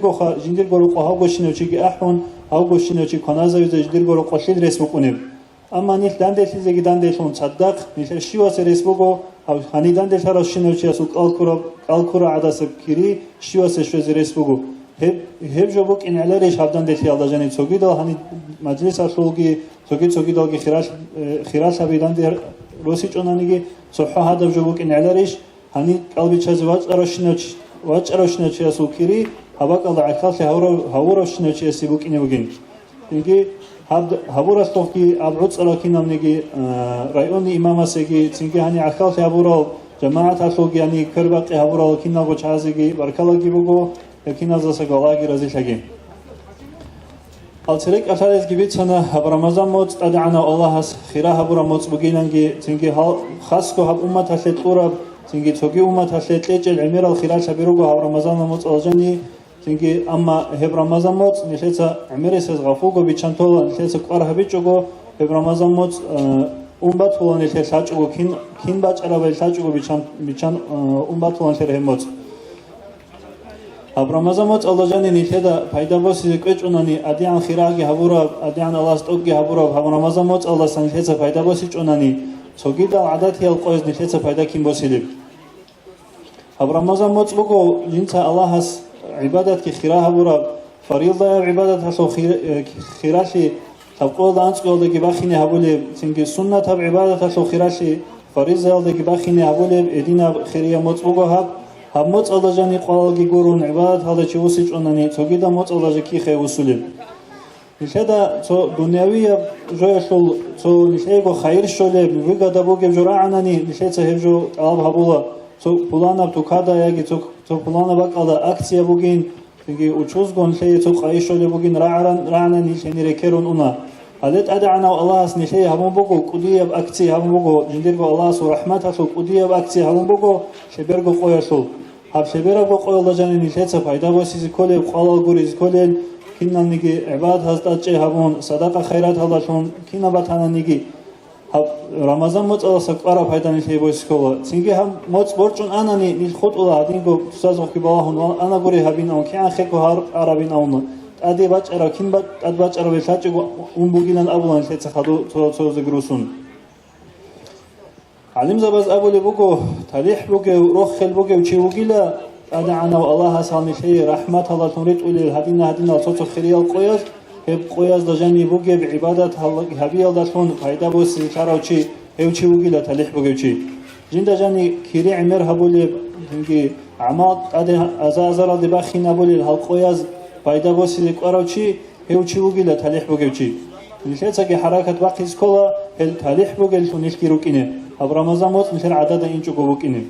گرو قها گوشینوچی احون ها گوشینوچی کنازاوی جندیر گرو قشیل ریسبوک اونیب اما نیل دندش زیگی دندشون صدق نیل شیواس ریسبوکو هنی دندش هراشینوچی اسو آلکورو عداس کری شیواس شوز ریسبوکو هب جوبك إن على ريش هبدان دتي الله جاني تسوقي دال هني مجلس أشولكي تسوقي دال كي خراش هبيدان ده روسي جونانيكي صحة هذا جوبك إن على ريش هني قلبي تشاز واج أرشناش يسوكيري هباك الله عكاس هورشناش يسيبوك إنه بجين نيجي هبورا استوكي أبعد سلاكين نيجي رأيوني إمام سيجي تيجي هني عكاس هبورا جماعة أشولكي هني كرباق هبورا كنا وجهازيجي بركلا جيبوكو لكن هذا سجلاقي رزق شجين. الترك أثرت جبتنا برمضان موت أدعنا الله خيرها برمضان بجينانجي تنجي خاصكو هب أمة هشلت قرب تنجي توجي أمة هشلت ليج العمير الخيرات شبيروجو هب رمضان موت الجني تنجي أما هب رمضان موت نشلت عمير سزغفوجو بيشانتولا نشلت قرها بيجوجو هب رمضان موت أمبات هو نشلت شاجوجو كين باج على بيشاجوجو بيشان أمبات هو نشلت موت رمضان موت الله جاني نيشدا فايدا بوسي كچوناني اديان خيراغي هبورا اديان الله استوغي هبورا رمضان موت الله سنشيتا فايدا بوسي چوناني سوغيدا عادت هي القوز نيشتا فايدا كيم بوسيلب رمضان موت بوكو جنتا الله has عبادت كي خيرا هبورا فريضه عبادت هسو خيراشي تقول دانس قول دي باخيني هبولي سنگي سنت هب عبادت هسو خيراشي فريضه دي باخيني هبولي ادينا خيريا موت بوكو هب موت الله جاني قالجي قرون عبادت هذا شيء وسيج أنني تجد موت الله جكي خي وسلم. لهذا تو دنيوية جاي شول تو نشيبو خير شولة بيجا دبوج بجرا عنني نشيت هبجو طلب هبولا تو بلانا بتوكادا يجي تو بلانا بق على أكسيا بوجين تيجي وتشوز قن شيء تو خير شولة بوجين رعنا نشيني ركيرون أنا هذا أدعنا الله نشيء هم بوجو كودية بأكسي هم بوجو جندير الله سورحمته سو كودية بأكسي هم بوجو شبيرجو قوي شول هب شبيرا بقول الله جاني نشيت فايدا بوسيز كله بقال غوريز كله كنا نيجي عباد هستات شيء هبون صدقة خيرات هذا شون كنا بتهنا نيجي هب رمضان موت الله سكارا فايدا نشيء بوسيز كله سينجي هم موت برجون أنا نخط الله هدينكو تسازو كباهون أنا غوري هبين أو كيان خيكو هار عربين أون أدي باج أراكين باج أد باج عربي شاچ بوجيلان أبولان نشيت خدو تو زغروسون علم زبز أبولي بوجو تاريخ بوجو روح خل بوجو وشي وجيلا أدعنا والله سامي شيء رحمة الله تريد أولي هدينا صوت خيريا القياس هب قياس دجاني بوجو بعبادة الله هبي الله شون فايدة بوس شراوشي هوشي وجيلا تاريخ بوجو شي جند دجاني كيري عمر هبولي هنجي عماد أده أزازر دباخين هبولي هالقياس فايدة بوس لقراوشي هوشي وجيلا تاريخ بوجو شي نشيتك حركة باقي سكولا هل تاريخ بوجو شونيش كيروكينه هب رمضان موت مثل عدد إنشو قبوكينه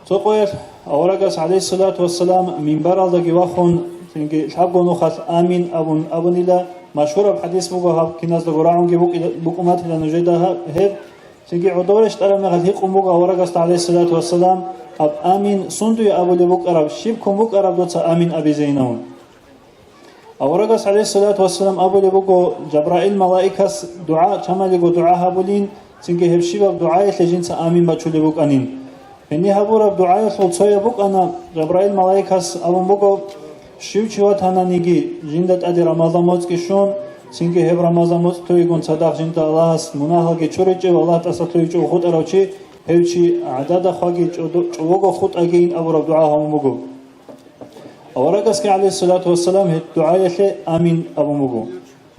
تقول أورجاس عليه الصلاة والسلام من برا ذا جواخون تنجي شعبو نخاس آمين أبون إلى مشهور بحديث بوجها كناس دقراهم جبوك بقومات إلى نجدها هب تنجي عدورش ترى مغلق بوجها أورجاس عليه الصلاة والسلام أب آمين صندوق أبو لبوك أرب شيبكم بوك أرب دوتس آمين أبي زينون أورجاس عليه الصلاة والسلام أبو لبوكو جبرائيل ملائكة دعاء كما لقو دعاء هبولين تنجي هب شيباب دعاء لجنس آمين بتشو لبوك أنين إني هبورا بدعاء صوتيا بوك أنا جبرائيل ملائكة أبو بوكو شيو شوات هنا نيجي جندت أدي رمضان موت كشون تنجي هب رمضان موت تويكون صدق جند الله مناهل كشوريج والله تسطليج وخد أروشي هوشي عدد خاجي جوجو خط أجين أبو رب دعاء هم مجو أورجس عليه الصلاة والسلام الدعاء يخي آمين أبو مجو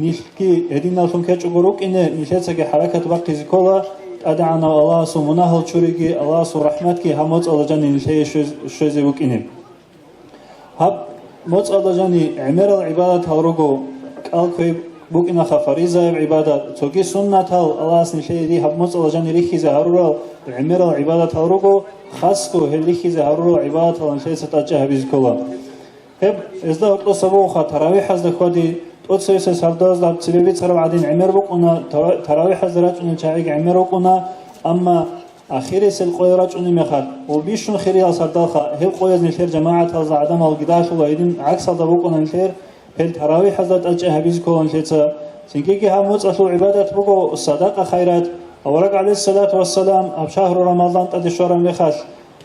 نيشكي هدينا لهم كجوجروك إن نيشتسك حركة وقت زكولا أدعنا الله سبحانه وتعالى الله سبحانه رحمتك هموت الله جاني نشي شوزي وكينه هب موت الله جاني عمر العبادة هروجو كالكوي بوكنا خفريزة عبادة توجي سنة الله سنشي دي هب موت الله جاني ريخي زهرورا عمر العبادة هروجو خاصكو هليخي زهرورا عبادة الله نشي ستأجه بزكولا هب إزدا أطلو سبوخا تراويح هزدا خودي أتصيص سرداز لاب تسبيبيت سرب عدين عمر بقنا تراويح هزراج أن شعيق عمر بقنا أما آخری سال قویراج اونی میخواد و بیشتر خیلی از سرداخا هل قویز نشر جماعت از عدم الگداش و ایدین عکس از دبوکن نشر هل تراویح حضرت اجه حبیز کلان شیعه سینکی که هموز اصل عبادت بگو صدقه خیرات اورق علیه الصلاة والسلام اب شهر رمضان تدشورم میخواش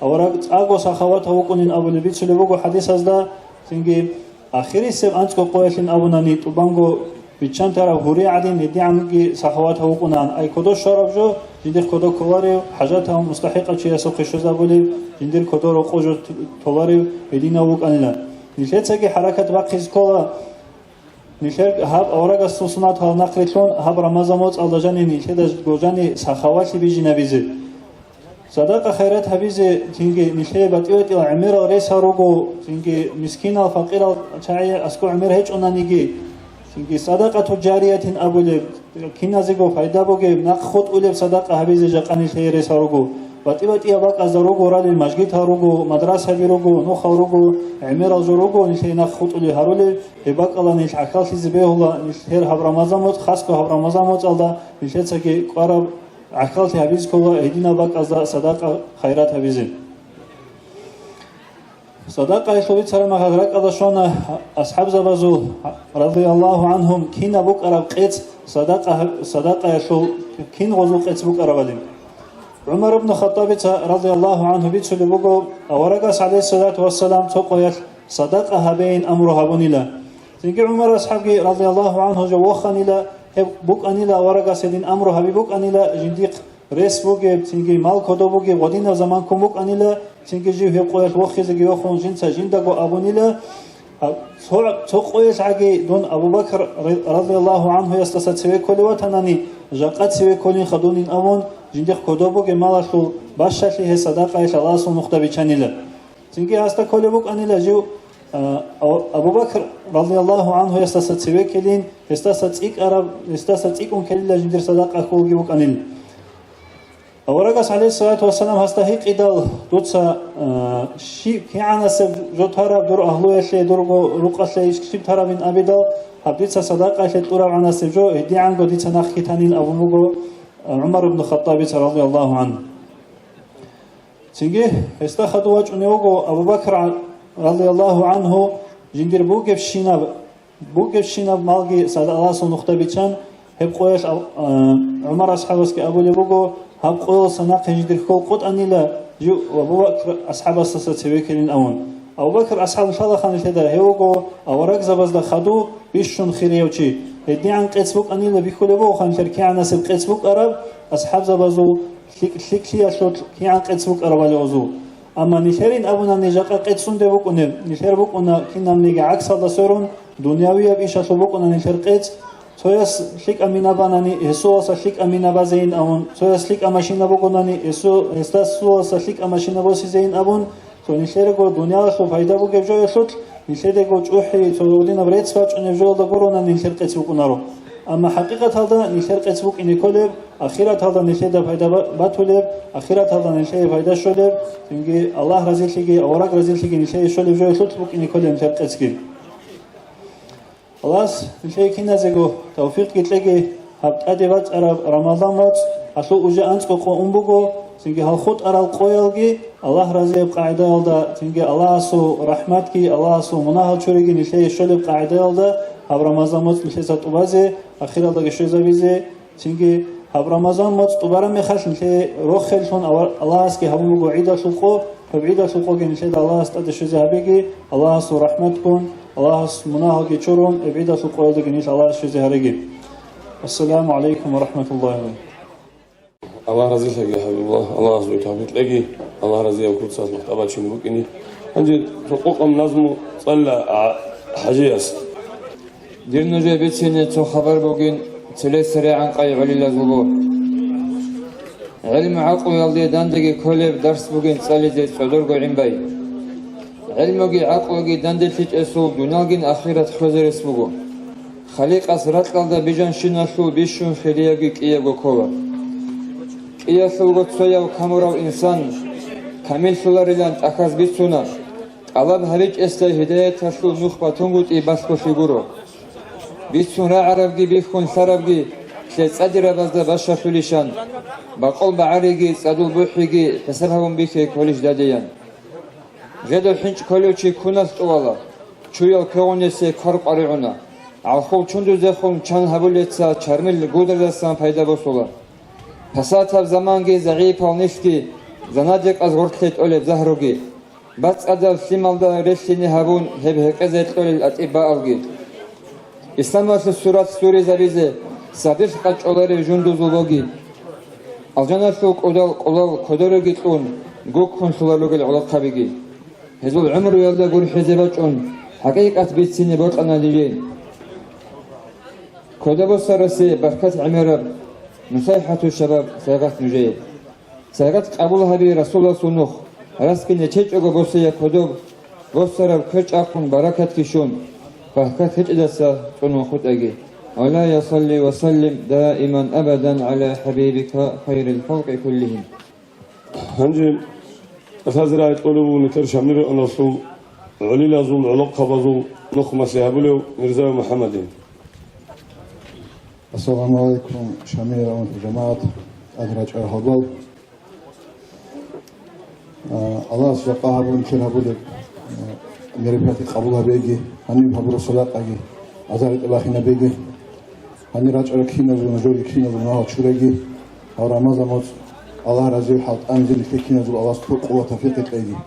اورق اگو سخوات هوکنین ابو لبیت سلی بگو حدیث از دا سینکی آخری سال انت کو قویشین ابو نانی تو بانگو بیچند طرف هوری عدین ندی عنگی سخوات هوکنان ای کدوش شراب جو جندر کدو کواری حاجاتهم مستحقه چی اسو خشوزا بولی جندر کدو رو خوجو تواری بدینا وک انلا نشته که حرکت وقت کولا نشر هب اورگ سوسنات ها نقلتون هب رمضان الدجانی نشته گوجانی سخاواتی بیجی نبیزه صدقه خیرات حبیزه تینگی نشته باتیوت ال عمر ریس هروگو تینگی مسکین و فقیر چای اسکو عمر هیچ اونانیگی تینگی صدقه تجاریت ابولی کینازیگو فایده بوگه نق خود اولب صدقه حبیز جقانی ریس هروگو باتیوتی اباق از دروگو رالی مسجد هروگو مدرسه بیروگو نخ هروگو عمر زروگو نشته نق خود اولی هرولی اباق الله نش عکال سیزبه الله نشته هب رمضان مت خاص که هب رمضان مت الله نشته سکی قرب عکال حبیز کولا ایدینا باق از صدقه خیرات حبیزه صدقه شویت سلام حضرت ادشون اصحاب زبازو رضی الله عنهم کین ابو قرب قیت صدقه شو کین غزو قیت ابو قربالین عمر بن الخطاب رضي الله عنه بيتسل بقو أورقس عليه الصلاة والسلام تقويت صدقها بين أمرها بنيلا تنقي عمر أصحابي رضي الله عنه جوخا نيلا بوك أنيلا أورقس دين أمرها ببوك أنيلا جنديق ريس بوكي تنقي مال كدو بوكي ودينا زمانكم بوك أنيلا تنقي جيو هب قويت وخيزي وخون جنسا جندقو أبونيلا تقويت عقي دون أبو بكر رضي الله عنه يستسد سوي كل وطناني جاقات سوي كلين خدونين أمون جندق كدوبو جمالشو باششي هي صدقة الله سو مختبي چانيلا تنكي هستا كولبوك انيلا جو ابو بكر رضي الله عنه يستسد سوي كلين يستسد ايك عرب يستسد ايك اون كليلا جندر صدقة كوجيبوك انيل اورغاس عليه الصلاة والسلام هستا هيك إدال دوتسا شي كيعانا سب جو تارب دور أهلو يشي دور رقص يشكشب تارب من أبيدال هبديتسا صدقة يشي تورب عنا سب جو هدي عنقو ديتسا نخي تانين أبو مغو عمر بن الخطاب رضي الله عنه تنجي استخدوا وجهنيوغو أبو بكر رضي الله عنه جندر بوقف شيناب مالجي صد الله سو نختبيتشان هب قويش عمر أصحابه كي أبو لبوغو هب قويل سناق جندر كل قط أنيلا جو أبو بكر أصحاب الساسة سويكلين أون أبو بكر أصحاب إن شاء الله خان الهدا هيوغو أورق زبز دخدو بيشون خيريوشي هدي عن قيسبوك أنيلا بيخولبو خان شركي عن نسب قيسبوك أرب أصحاب زبزو شكلي أشوت كي عن قيسبوك أرب على أما نشرين أبونا نجاق قيسون دبوك أنه نشر بوك أنه كنا نيجا عكس هذا سرون دنيوية بإيش أشوبوك أنه نشر قيس سويس شيك أمينا باناني يسوع شيك أمينا بزين أون سويس شيك أماشينا بوكوناني يسوع استسوع شيك أماشينا بوسي زين أبون سو نشركو دنيا شو فايدة بوك بجو يشوت نشركو جوحي سودينا بريت فاج ونفجو دبرونا نشر قيسبوك نارو أما حقيقة هذا نشر قيسبوك إني كلب آخرة هذا نشر فايدة باتولب آخرة هذا نشر فايدة شولب تنجي الله رزيل شيء أوراق رزيل شيء نشر شولب جو يشوت بوك إني كلب نشر قيسكين خلاص نشر كنا زيجو توفيق كتلقي هبت أديبات عرب رمضان وات أشو أجا أنتكو قوم بوكو تنجي هالخط أرى القويلجي الله رزيل قاعدة يلدا تنجي الله سو رحمتكي الله سو مناهل شوريجي نشر شولب قاعدة يلدا هب رمضان وات نشر ساتوبازي أخيرا دقي شو زبيزي تنجي هب رمضان وات توبارا مخش نشر روخل شون الله اسكي هبو بوكو عيدا سوقو فبعيدا سوقو نشر الله استاد شو زهبيجي الله سو رحمتكم الله مناهل كيشورون بعيدا سوقو يلدا نشر الله شو زهريجي السلام عليكم ورحمة الله وبركاته الله رزقك يا حبيب الله الله يرزقك لقي الله رزقك كل ساعة محتبات شنو بكني عندي حقوق النظم صلى حجيس دير نجا بيتسيني تو خبر بوغين تلي سريعا قاي علي لازلبو علم عقو يلدي داندگي كوليب درس بوغين صالي زي صدور قوعين باي علموغي عقوغي داندلتيج اسو دونالگين اخيرات خوزر اسبوغو خليق اسرات قلدا بيجان شناشو بيشون خلياگي كياغو كولا كياسوغو تسوياو كاموراو انسان كامل سولاريلان تاكاز بيتسونا алаб ҳавич эстай ҳидоят ташлу нухба тунгут и баско фигуро битсун ра арабги бихун сарабги ке цадира базда башафулишан бақол баариги цадул бухиги песарҳавун бихе колиш дадиян ғедо хинч колючи кунас тувала чуял пеғонесе кар қариуна алхул чунду зехун чан ҳабулетса чармил гудардасан пайда босула пасатав заманги зағипал нифки занадик аз ғуртлет олеб заҳруги بس أدل سيمالدا رسيني هابون هب هكذا تقول الأطباء الجي إسلام في السورة سوري زبيزة سادس قد أولار جندو زوجي الجنة سوق أدل قلال قدر جتون جوك خن سلالوج العلاقة بيجي هذول عمر يلا جور حزباتون حقيقة بيت سيني بوت أنا ديجي كده سرسي بركة عمرة نصيحة الشباب سيغات نجي سيغات قبولها برسول الله سنوخ راسكين يتشجعو بوسيا كودوب بوسرب كرج أخون بركة كيشون فهكت هجدسا تنو خد أجي ولا يصلي وسلم دائما أبدا على حبيبك خير الخلق كلهم هنجي أثازرا يتقولوا نتر شمير أنصو علي لازول علق خبزو نخمة سيهبلو مرزا محمد السلام عليكم شمير جماعة أدرج أرهبال الله سبحانه وتعالى كل هبول مريبات قبولها بيجي هني هبول الصلاة أجي أزارت الأخينا بيجي هني راجع كينا زول نجور كينا زول نهار شوريجي أو رمضان موت الله رزق حط أنزل في كينا زول الله سبحانه قوة توفيق أجي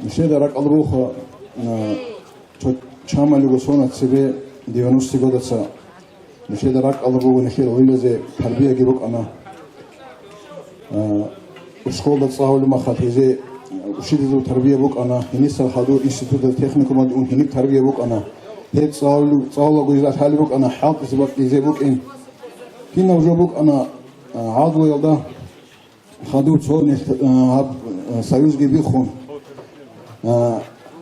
مشيت راك ألبوخا شامل يقصونا تسبي ديونوستي قدسا مشيت راك ألبوخا نخيل وين زي تربية جيبوك أنا وشكول تصاحب لما خاتيزي وشيدو تربية بوك أنا هنيسا خادو إنستيتوت التكنيكوم دون هنيك تربية بوك أنا هيك تصاحب جوزات حالي بوك أنا حاط سباق إزاي بوك إن كنا وجو بوك أنا عضو يلدا خادو تصور هاب سيوز جيبي خون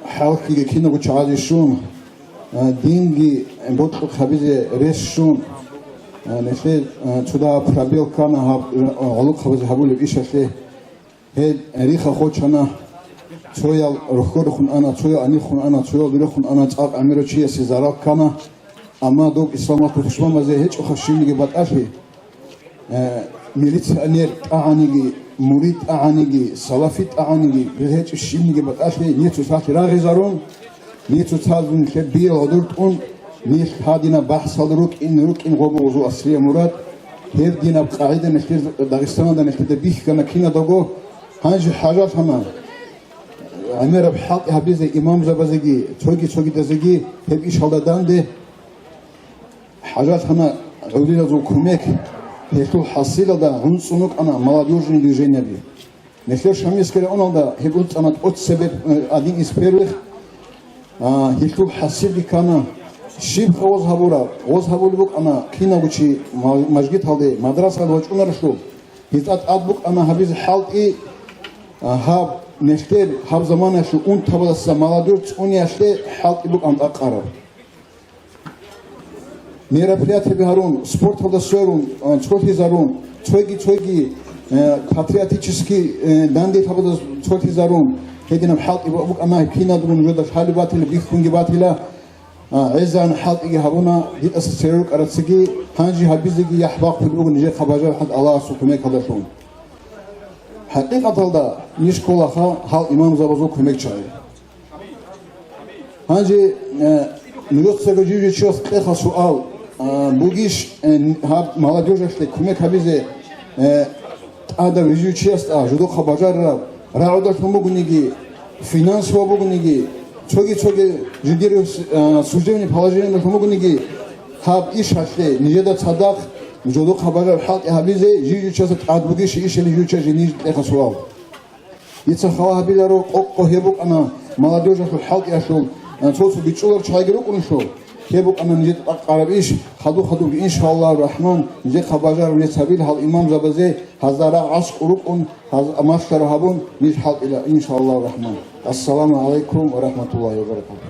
حالكي كنا وش عادي شون دينجي بوتخ خبيزة ريش شون نشيد تدا برابيل كنا هاب علوق خبز هبول بيشة هاد ريخة خوشنا تويا رخور خون أنا تويا أني خون أنا تويا دير خون أنا تاب أمير شيء سيزارك كنا أما دوك إسلام كتشما مزه هيج أخشين لي بعد أشي ميليت أنير أعنيجي مريد أعنيجي سلافيت أعنيجي هيج الشين لي بعد أشي نيتو ساعة راغي زارون نيتو تازون كبير غدرت أون نيش هادينا بحث هذروك إن غوبو وزو أصلية مراد هير دينا بقاعدة نختار داغستان دا نختار بيخ كنا كينا داغو هنجي حاجات هما عمير بحق هبيزي إمام زبازيجي توجي دازيجي هب إيش هذا دانده حاجات هما عودي لازو كوميك هيكل حصيلة دا هون سونوك أنا مالاديوجين ديجين نبي نختار شاميس كده أنا دا هقولت أنا أوت سبب أدين إسبيرلخ هيكل حصيل كنا شيب خوز هبورا بوك أنا كينا وشي مجد هذا مدرسة هذا وش أنا رشلو هيزات أدبوك أنا هبيز حالت إيه هاب نشتر هاب زمان شو أون تبغى السمالادور أوني أشتر حالت بوك أنت أقرر ميرا بليات بهارون سبورت هذا سويرون سبورت هزارون تويجي patriotički dandi تبغى سبورت هزارون هيدنا بحالت بوك أنا كينا درون جودة حالي باتيلا بيخونجي باتيلا عزان حال إيه هبونا هيت أسسيروك أرتسجي هنجي هبيزجي يحبق في الأوج نجي خباجة حد الله سبحانه كذا شون حقيقة هذا نشكولا حال إمام زبازوك في مكشاي هنجي نقول سجوجي شوف كذا سؤال بوجيش هاب مالاديوجش لكمك هبيزة هذا بيجي شيء جدو خباجة راعودة فموجنيجي فينانس وابوجنيجي 저기 주기로 수준이 발전을 보고니기 합 이샤세 니제다 차닥 جودو خبر الحق هبيزه جيجو چسه قادبوگی شیشلی جو چه جنیج لخسوال يتسخوا هبيلارو قوق هيبوك انا молодежь الحق يشول توصل بيچولر چايگرو كونشول هيبوك انا نجيت قربيش خدو ان شاء الله الرحمن نجي خباجار ونسبيل هال امام زبزه هزارا عشق قرقون ماشر هبون نج حق الى ان شاء الله الرحمن السلام عليكم ورحمه الله وبركاته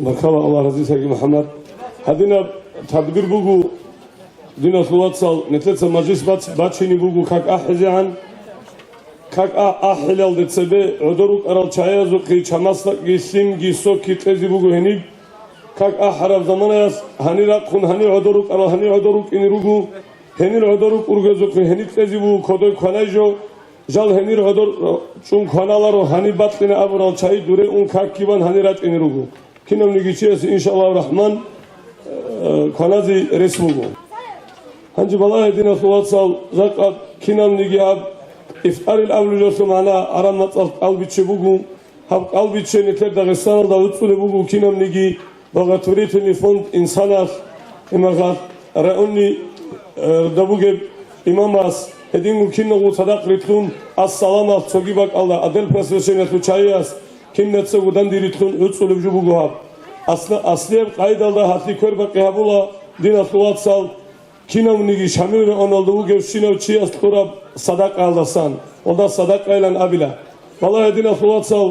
مرحبا الله رضي سيدي محمد هدينا تدبير بوغو دينا سواتسال نتلتsa مجلس باتشيني بوغو كاك احزان كاك احلال دتسبه عدروك ارال چايازو قي چماستا گيسين گيسو كيتزي بوغو هني كاك احرف زماناس هني راقون هني عدروك ارال هني عدروك اني روغو هني عدروك urgezo هني تزي بو كودوي خناجو جال هني عدر چون خنالارو هني باتلين ابرال چاي دوره اون كاك كيبان هني راچ اني روغو كينم نيگيچيس ان شاء الله الرحمن خنازي رسموغو هنجي بالله دينا سواتسال زاقات كينم نيگي اب İftar il avlujosu mana aramnat albiçe bugu hab albiçe neter Dağıstan da utsule bugu kinam nigi bagaturitin fond insanas imagat rauni da buge imamas edingu kinnu sadaq ritlun as-salama çogi bak Allah adel profesyonel çayas kinnetse gudan diritlun utsule bugu hab asli qaydalda hasi kör bak habula dina suvatsal kinam nigi şamil onaldı bu gevşinav çiyas turab sadak aldasan onda sadak aylan abila vallahi edina suvatsal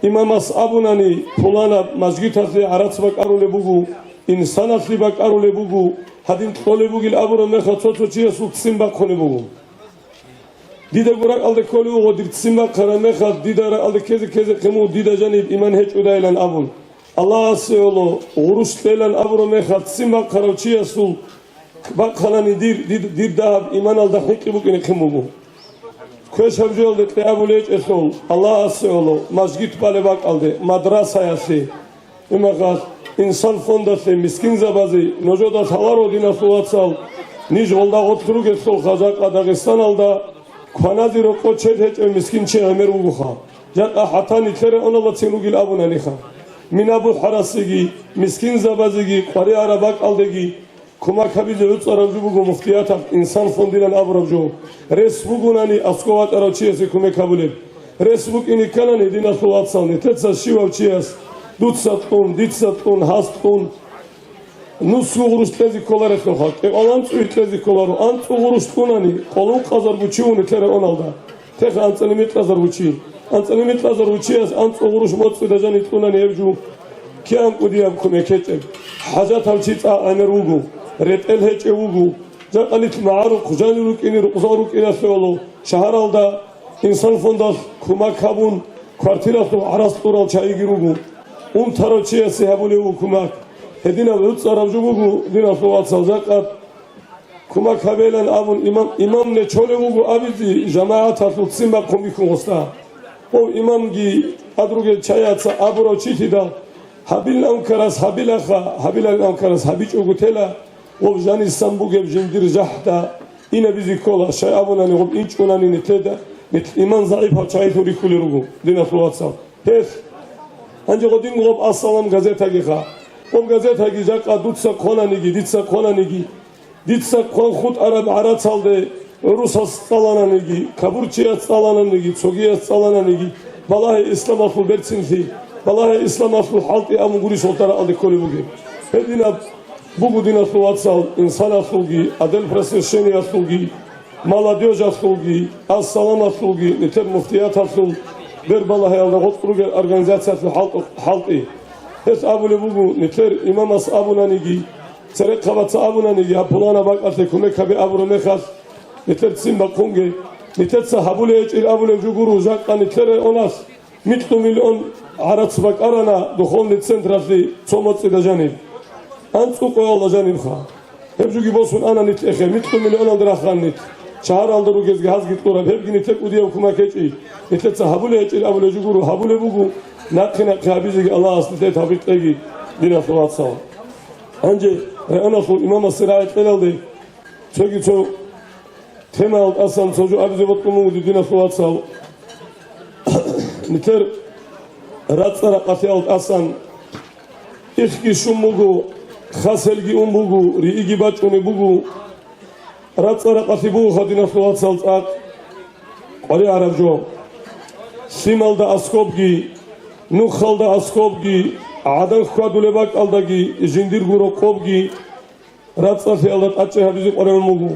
imamas abunani pulana mazgitasi aratsbak arule bugu insan asli bak arule bugu hadin tole bugil aburo meha çotso çiyas uksim bak kone bugu dide gurak aldı kolu o dirtsim bak kara meha didara aldı keze kemu dida janib iman hiç udaylan abun Allah asıyolu uruş leylan aburo meha tsim bak kara çiyasul bak kalani dir dahab iman alda hikri bugün kimugu köşevci oldu teabuleyç esol Allah asıyolu mazgit bale bak aldı madrasayası imagat insan fondası miskin zabazı nojoda tavar odina suvatsal niz olda oturuk esol Kazak Dağıstan alda kanazi roko çet miskin çe ömer uguha jaka hatan itere onala çenugil abunaniha minabu harasigi miskin zabazigi qari arabak aldegi Kuma kabize üç aracı bugu muftiyat insan fondilen avravcu. Resbugunani askovat aracıyası kume kabuled. Resbuk ini kanani dina suvatsalni. Tetsa şivavçiyas. Dutsatun, ditsatun, hastun. Nusku uğruştlezi kolar etnohak. Alant ütlezi kolaru. Ant uğruştunani. Kolun kazar buçiğuni tere onalda. Tek antsanimit kazar buçiği. Antsanimit kazar buçiyas. Ant uğruş motsu dejan itkunani evcu. Kiam kudiyam kume keteb. Hacat avçita amerugu. Retel hiç evugu, zakalit mağaruk, janiluk inir, uzaruk inasıyolu, şaharalda insan fondas, kuma kabun, kvartirası, arastural çayı girugu, taraçiyası hebulevu kumak, hedina üç arabcı bugu, dina suvatsal zakat, kuma kabelen abun imam ne çolevugu abizi, jamaat atutsin bak komikun osta, o imam gi adruge çayatsa aburo çitida, habil ankaras, habil ankaras, habiç ugutela, وبجان السنبو جب جندير زحتا إنا بذكولا شيء أبونا نقول إنش ولا نتدا مثل إيمان ضعيف هالشيء ثوري كل رجو دينا فلواتسا هيس هنجي قديم غب السلام غزة جيخا قم غزة جيزاك أدوتسا كونا نيجي ديتسا كون خود عرب سالده روسا سالنا نيجي كابورچيا سالنا نيجي سوغيا سالنا نيجي والله إسلام أصل برسين في والله إسلام أصل حالتي أمو غوري سلطان على كل بوجي هدينا Bugu dina suvatsal, insan asılgi, adel presesyoni asılgi, молодежь asılgi, as-salam asılgi, niter muftiyat asıl, berbala hayalda gotkuruge organizasyası halkı. Hes abule bugu, niter imam as abunanigi, serek kavatsa abunanigi, hapulana bak ate kume kabe aburo mekhas, niter tsimba konge, niter sahabule il abule juguru uzakka nitere onas, mitlu milyon aratz bak arana, duhovni centrasi, çomotsi da janib. Antsu koyalla janimha. Hepju gibosun ana nit ehe mitlu milyon aldırakhan nit. Çahar aldırı gezgi haz git korab. Hep gini tek udiya okuma keçi. Nitetsa habule eçil abule juguru habule bugu. Nakina kabizi Allah asli tabit egi. Dina suvat sava. Anca ana sul imama sirayet elaldi. Çoğu çoğu tema alt asan çoğu abizi vatkumu dina suvat sava. Niter ratsara qati alt asan. İhki şumugu خاسلگی اون بگو ریگی بچونه بگو رات سرقتی بگو خدینا سوات سالت ولی عرب جو سیمال دا اسکوبگی نوخال دا اسکوبگی عدن خادوله باک aldagi جندیر گورو کوبگی رات سرفی aldat açı habizi قرآن مگو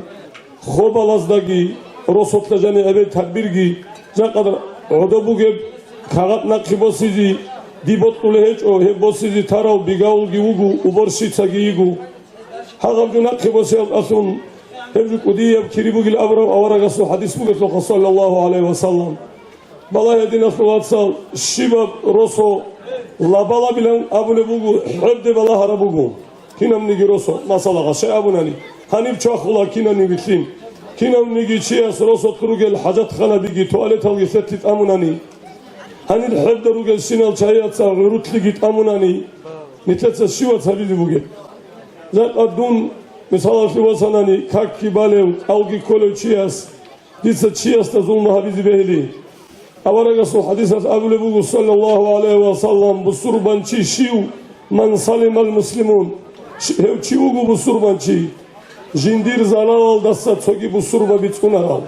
خوب alazdagi رسوت جانی ابی تکبیرگی جا قدر عدا بگه کاغت نقی بسیزی دیبات طوله هیچ او هی بسیزی تراو بیگاولگی وگو اوبرشی تگیگو هاگم جو نقی بسیز اسون هفجو کدیب کری بگیل ابرام آورگاسو حدیث بگه صلی الله علیه و سلم بالای دین اسوات سال شیباب رسو لابالا bilen abone bugu hep de bala hara bugu kinam nigi roso masala şey abunani hanif çakula kinani bitin kinam nigi çiyas roso turugel hacet khana bigi tuvalet al gesetit amunani hanif hep de rugel sinal çayat sa rutli git amunani nitletsa şivat sabili bugu zat adun mesela şivasanani kakki balev algi kolo çiyas ditsa çiyas da zulma habizi behli Avaragasın hadisat abule bugu sallallahu aleyhi ve sellem bu surbançı şiu man salimal muslimun hevçi bugu bu surbançı jindir zalal aldassa çogi bu surba bitkunar al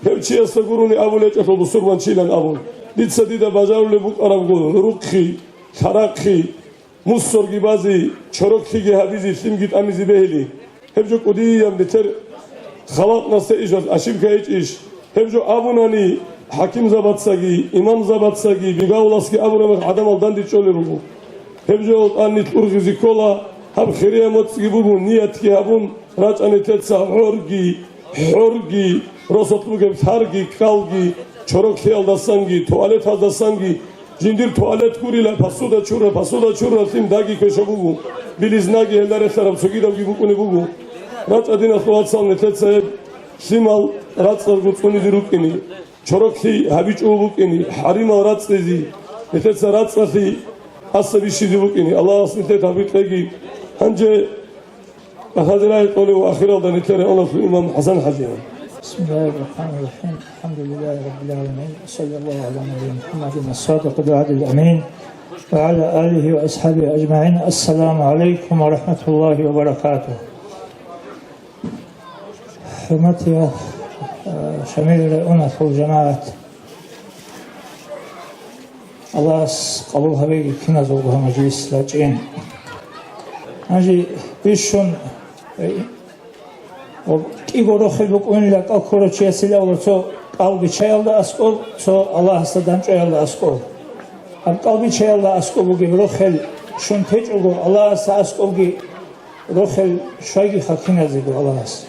hevçi yasa guruni abule çeto bu surbançı ilan abul ditsa dide bajarule bug arab gulu rukhi karakhi mussor gibazi çorokhi gi habizi sim git amizi behli hevcu kudiyam biter khalat nase ijaz aşibka hiç iş hevcu abunani Hakim zabatsagi, imam zabatsagi, bigavlaski aburemek adam aldan diçolir bu. Hepce ol anit urgizi kola, hab khiriye motski bu niyet ki habun raç anitetsa horgi, rosotlu gibi targi, kalgi, çorok hiyaldasangi, tuvalet hazdasangi, jindir tuvalet kurila pasuda çurra sim dagi köşe bu. Biliznagi hellere sarap sugidam gibi kuni bu. Raç adina tuvatsan netetsa simal raç sargutuni dirukini. Çorokhi habiç ubukini harima ratsezi netetsa ratsasi asabi şidibukini Allah asnite tabitlegi hance hazirayet qoli ve akhiralda netere ona su imam Hasan Haziyan Bismillahirrahmanirrahim Elhamdülillahi Rabbil alemin Sallallahu ala nebiyyina Muhammedin as-sadiqil adil amin ve ala alihi ve ashabihi ecma'in Esselamu aleyküm ve rahmetullahi ve berekatuhu Hürmeti شميل أناس والجماعات الله قبولها بيجي كنا زوجها مجلس لاجئين أجي بيشون وكيقولوا خلبك أني لك أكورو تشيسيلا ورتو قلبي تشيلدا أسكول تو الله استدام تشيلدا أسكول أب قلبي تشيلدا أسكول بيجي روخل شون تجعو الله است أسكول بيجي روخل شايجي خاكينا زيجو الله است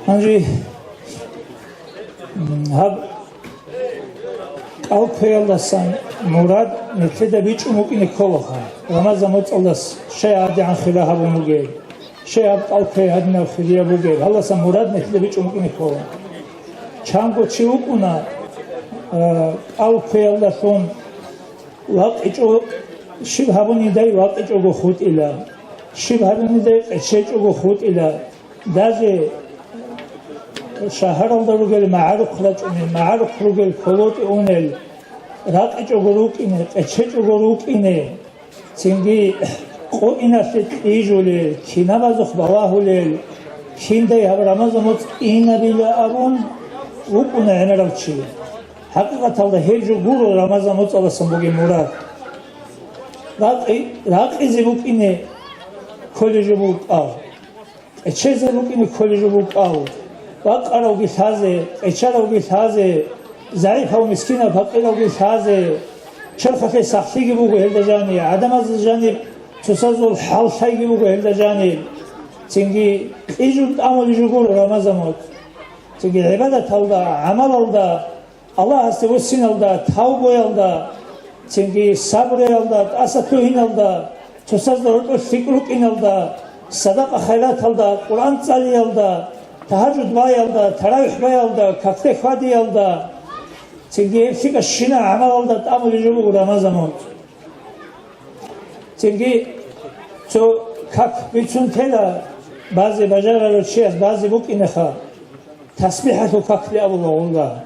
Anji hab alpeyaldasan murad netlede biç umukini koloha Ramazan mutsaldas şey adi an khilaha bu mugel şey ab alpeyadna khiliya bu gel Allah'sa murad netlede biç umukini koloha Çango çiukuna alpeyaldason vaqiç o shibhabun iday vaqiç o khut ila shibhabun iday echeç o khut ila daze شهر الله رجال معارك خلاص إنه معارك رجال خلوت إنه راقي جوروك إنه أشيء جوروك إنه سنجي قو إنه تيجولي كنا بزخ بواهولي كندا يا رمضان مت إنه بلا أرون وكنا هنا رأتشي حقيقة الله هيجو جورو رمضان مت الله سمبوجي مراد راقي زبوك إنه كل جبوك أو أشيء زبوك إنه كل جبوك أو وقروگی سازه اچروگی سازه ضعیف و مسکین فقیروگی سازه چرخه سختگی بگو هلدجانی عدم از جانی تسازل حالشایی بگو هلدجانی چنگی ایجود عمل جگور رمضانات چنگی عبادت alda عمل alda Allah hasta bu sin alda tavbo alda çengi sabr alda asatuhin alda tusazlar fikruk in alda sadaka hayrat alda Kur'an tsali alda tahajjud bay alda teravih bay alda kafte khadi alda çengi fika şina amal alda tamul jubu Ramazanot çengi ço kak bütün tela bazı bajarlar çiğaz bazı buk ineha tasbihatu kakli Allah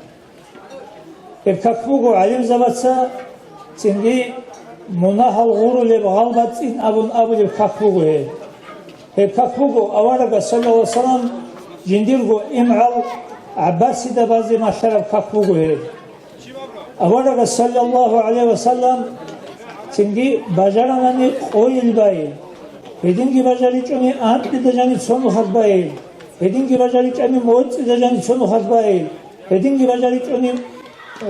Kak bugu alim zavatsa çengi مناهل غرول بغلبت إن أبن أبو الكفوه الكفوه أوارق صلى الله عليه وسلم جنديرغو إمعل عباسي دبازي ما شرب كفوه أوارق صلى الله عليه وسلم تنجي بجرانني قويل باي هدينجي بجاري چوني آنت دجاني تصونو خط باي هدينجي بجاري چوني موت دجاني تصونو خط باي هدينجي بجاري چوني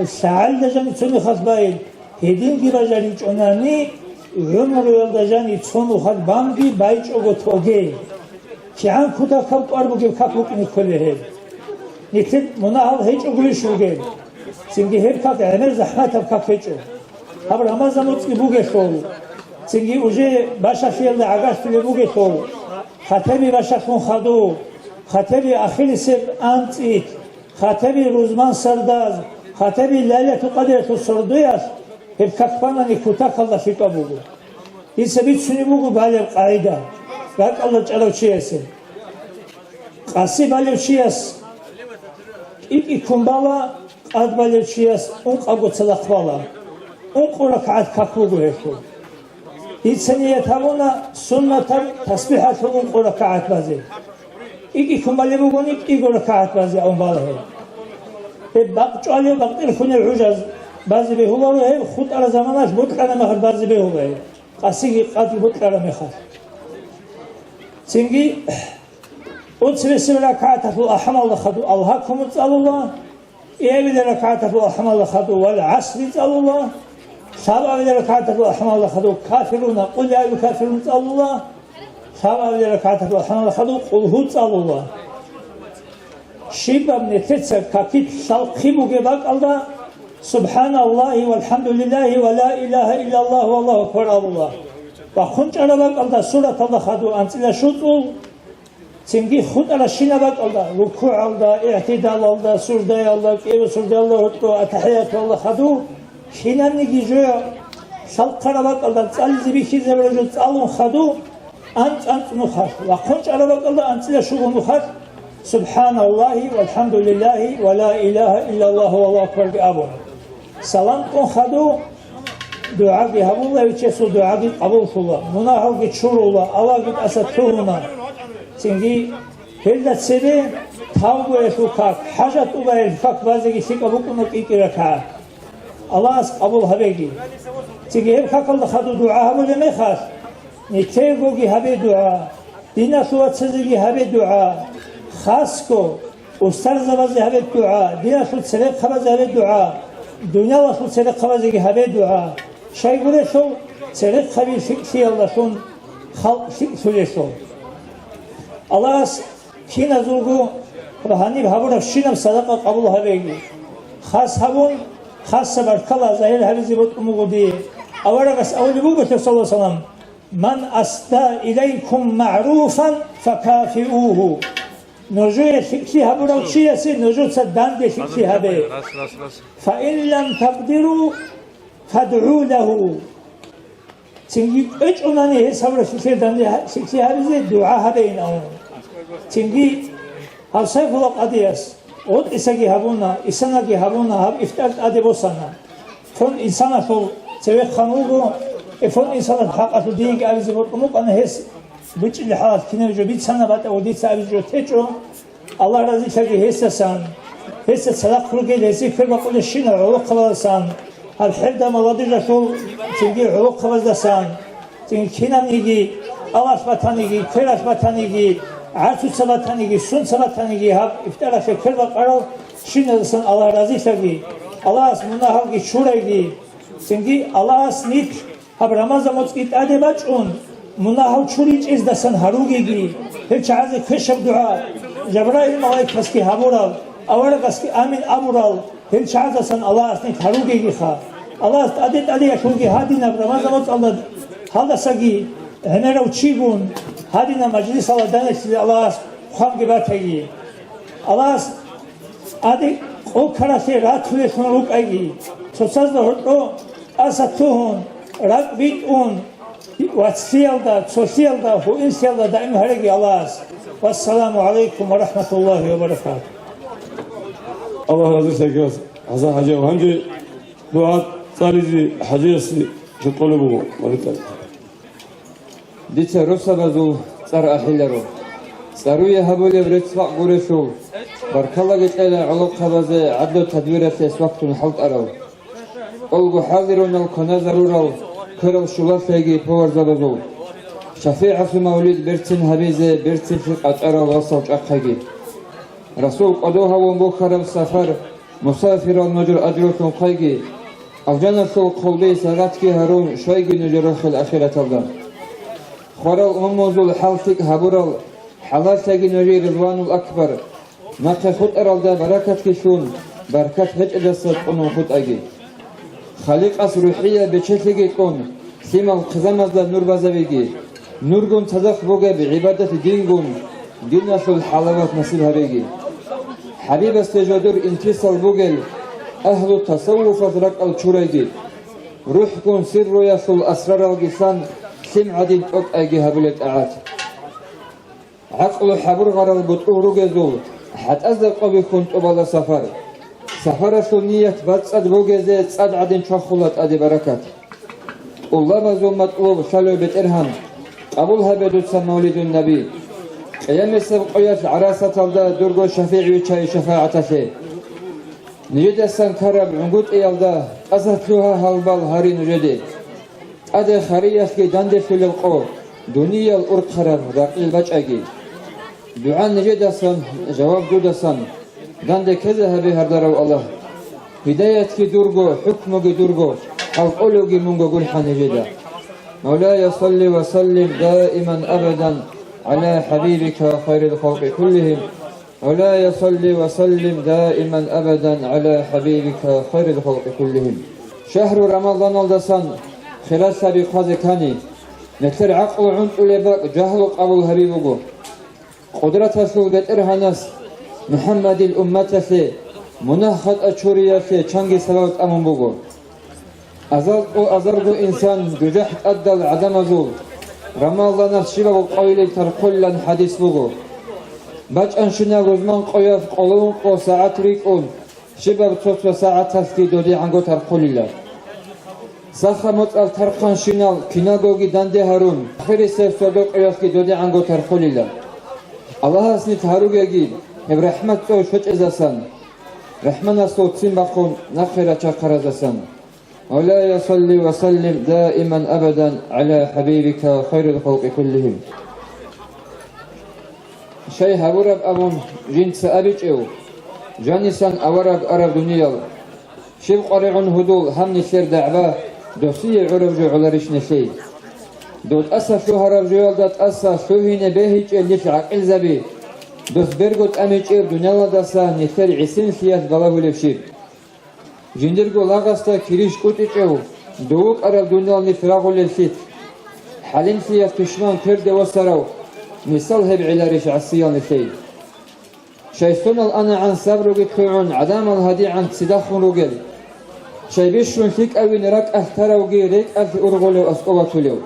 سعال دجاني تصونو خط باي هدينجي بجاري چوناني عمر دجاني تصونو خط بامبي بايچ اوغو توغي كيان كودا كم قربوغي كاكوك نيكولي نيكت مناهل هيچ اوغلي شوغي سنجي هير كاك عمر زحمت كاك هيچو هب رمضان موتي بوغي شو سنجي اوجي باشا فيل عغاش في بوغي شو خاتمي باشا خون خدو خاتمي اخيل سب انتي خاتمي روزمان سرداز خاتمي ليله قدر سردياس هب كفانا نيكوتا كلا في كابوغو يسبيت سني بوغو بالي قاعده باك الله جلو چيس قاسي بالي چيس اي كومبالا اد بالي چيس اون قاغو صلاخوالا اون ركعات كفوغو هيكو إنسانية هذونا سنة تسبيحات اون ركعات بازي إيجي كمالي بقولك إيجي ركعات بازي أو بالله بقى عليه بقى الكون العجز بازي به هو هي خد على زمانش بطل أنا مخر بازي به هو هي قاسي قاتل بطل على مخر سنجي أتسبس ركعات في الأحمى الله خدو الله كم تسأل الله إيه بدي ركعات في الأحمى الله خدو والعصر تسأل الله سبع ركعات الرحمن الله خذوا كافرون قل يا أيها الكافرون تسأل الله سبع ركعات الرحمن الله خذوا قل هو تسأل الله شيبا من تتسر كاكيت شالقي مجيبك الله سبحان الله والحمد لله ولا إله إلا الله والله أكبر الله وخنج على بك الله سورة الله خذوا أنت لا شطول تنجي خد على شينا بك الله ركوع الله اعتدال الله سجدة الله كيف سجدة الله أتحيات الله خذوا شيناني جيجو شالقرا بك الله تسأل زبيشي زبرجو تسألون خدو أنت نخر وخنج على بك الله أنت لا شغل نخر سبحان الله والحمد لله ولا إله إلا الله والله أكبر بأبونا سلام كن خدو دعاء بهب الله ويتشسو دعاء قبول الله مناهو بتشور الله الله قد أسدتونا تنجي هلدت سبي تاوبو يشوكاك حاجة أبا يشوكاك بازيكي سيكابوكونا كيكي ركعات الله قبول هبيجي تيجي هب كل خدو دعاء ولا ما يخاف نتيجوجي هبي دعاء دينا شو تسجي هبي دعاء خاصكو أستاذ زبازي هبي دعاء دينا شو تسلك خبز هبي دعاء دنيا وشو تسلك خبزي هبي دعاء شيء ولا شو تسلك خبي شيء الله شون خل شيء شو الله كينا زوجو رهاني بهبورة شينم صدقة قبول هبيجي خاص هبون خاصة بركلا زهير هذي بوت أمودي أورقس أولي بوجة صلى الله عليه وسلم من أسدى إليكم معروفا فكافئوه نرجو شيء هبورا شيء سي نرجو صدّان ده شيء هبه فإن لم تقدروا فادعوا له تنجي إيش أناني هسابرا شيء دان شيء هبه دعاء هبين أو تنجي هالسيف الله قديس od isagi habuna isanagi habuna hab iftar adebosana fon insana fol seve khanugo fon insana haqatu ding azibot umuk ana hes bichli halat kinejo bitsana bata odit sabijo techo Allah razı şagi hesasan hesa salak kruge lesi firma kule shina ulu qalasan al hilda maladija shol tingi ulu qalasan tingi kinanigi alash batanigi kirash batanigi عرض سبتانیگی سون سبتانیگی هب افترا شکر و قرار شینلسن الله رضی شگی الله اس مناهگی شورگی سنگی الله اس نیت هب رمضان متکیت ادی بچون مناهگ چوریچ از دسن هروگیگی هیچ از کشف دعا جبرائیل ملائک کسکی هبورال اول کسکی آمین ابورال هیچ از دسن الله اس نیت هروگیگی خا الله اس ادی شوگی هادی نب رمضان مت الله حال سگی هنرو چیگون هادينا مجلس الله دانش الله خام جبتهي الله ادي او كراسي راتوي شنوك ايجي سوساز دو اساتون ربيتون واتسيال دا سوسيال دا هو انسيال دا دائم هرجي الله والسلام عليكم ورحمة الله وبركاته الله razı olsun. Hazır Hacı Hangi dua tarihi Hacı شطولبو مريتل ديتا روسا بازو صار أحيلرو صاروا يهبولي بريتسفاق قريشو بارك الله قتلا علوق خبازي عدو تدويرة في وقت حلط أرو أولغو حاضرون الكنا ضرورو كرو شلافيجي بور زبازو شفيع في مولد برتين هبيزي برتين في قطعرة وصل أقاقي رسول قدوها ومبوخرم سفر مسافر النجر أجركم قاقي الجنة القلبي سغاتكي هارون شويقي نجرخ الأخيرة الدم خورال أموزول حالتك هبورال حالاتك نجي رضوان الأكبر نقي خود أرالدا بركتك شون بركت هج أجسد قنو خود أجي خالق أس روحية بشكلك قن سيما القزمز لنور بزبيجي نورغون تزخ بوغا بعبادة دينغون دين أصل الحلاوات نصيب هبيجي حبيب استجادر انتصال بوغل أهل التصوف أدرك الشوريجي روحكم سر يصل أسرار الجسان سمع دين أك أجي هبلت أعات عقل حبر غر البطور جزول حتى أزق بكون تبلا سفر سنية بتصد بوجزة تصد عدين شخولت أدي بركات الله مزوم مطلوب شلو بترهم قبولها بدوت مولد النبي قيام السبقية عراسة الله درجو شفيع وشاي شفاعة شيء نجد السنكرب عنقود إيالدا أزهتلوها هالبال هاري نجدي أدي خريف كي داندي في القو دنيا الأرق خرب راقي البجأجي دعاء نجد السن جواب دود السن داندي كذا هبي هردارو الله هداية كي درجو حكم كي درجو حلقلو كي منجو قلحا نجدا مولاي صل وسلم دائما أبدا على حبيبك خير الخلق كلهم مولاي صل وسلم دائما أبدا على حبيبك خير الخلق كلهم شهر رمضان الدسان خلال سابقات كاني نتر عقل عنت لباك جهل قبل هبيبه قدرة سوغت إرهانس محمد الأمة في مناخد أشوريا في چانگي سبب أمون بغو أزرق إنسان ججحت أدل عدم زول رمضان الشباب قويل ترقلا حديث بغو باج أنشنا غزمان قياف قلون قو ساعت ريكون شباب تصف ساعت تسكي دودي عنگو ترقللا سخا مطال ترقان شنال كناغوغي دانده هارون خير سيف صدق قياف كي دودي عنگو ترقللا الله اسني تهاروغي هب رحمت تو شوچ ازسان رحمنا صوتين بقون نخيرا چاقرزسان مولاي صل وسلم دائما أبدا على حبيبك خير الخلق كلهم شيء هورب أبون جنس أبيج أو جانسان أورب أرب دنيا شيب قرعون هدول هم نسير دعوة دوسية عرب جو علرش نسي دوت أسف شو هرب جوال دوت أسف شو هنا بهيج اللي في عقل زبي دوت برغوت أميج إر دنيا لدسا نسير عسين سياس بلاه لفشيب جندرغو لاغاستا كريش كوتيچو دوق عرب دنيا نفراغو للفيت حليم سياس تشمان كرد وسراو مثال هب علارش عصيان الفي شايفون الأنا عن صبر وقتعون عدم الهدي عن صداخ رجل شايبشون فيك أوي نراك أهتر وجيرك ألف أرغل وأسقوة له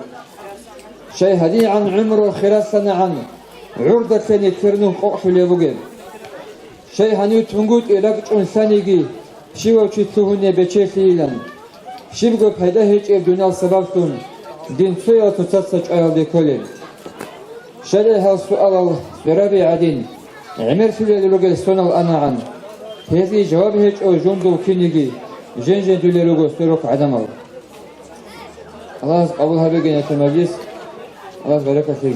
شاي هدي عن عمر وخلاص سنة عن عرضة ثاني ترنو قوح له وجل شاي هنيو تنقود إلاك إنسانيجي شيء وشيتهون بتشيفيلا شيء بقى بهذا هيك الدنيا سببتون دين سويا تتصل على ذكرين شريها السؤال بربي عدين عمر في اللغة السنة الأنا عن هذه جواب هيك أو جندو كينيجي جنجن دولي لغة سروق عدم الله قبولها بيجينا المجلس الله بركة فيك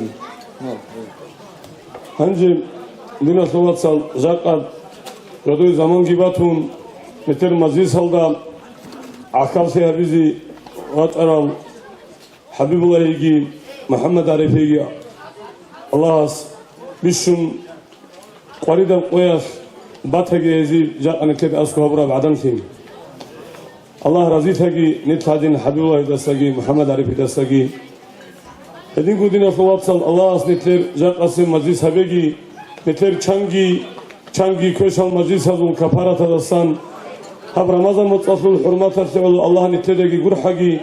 هنجي لنا صوت سال زاقد ردوي زمان جباتون متر مزيز هلدا عقل سيها بيزي واترال حبيب الله يجي محمد عارف يجي الله بيشون قريدا قياس باتهجي يزي جاء أنا كده أسكو هبرا بعدين فين الله رزيت هجي نتفادين حبيب الله يدسجي محمد عارف يدسجي هدين قدينا فواتصل الله نتلر جاء قسم مجلس هبيجي نتلر چانگي كوشال مجلس هذون كفارة دستان هب رمضان متصل الحرمات الله نتلرجي قرحجي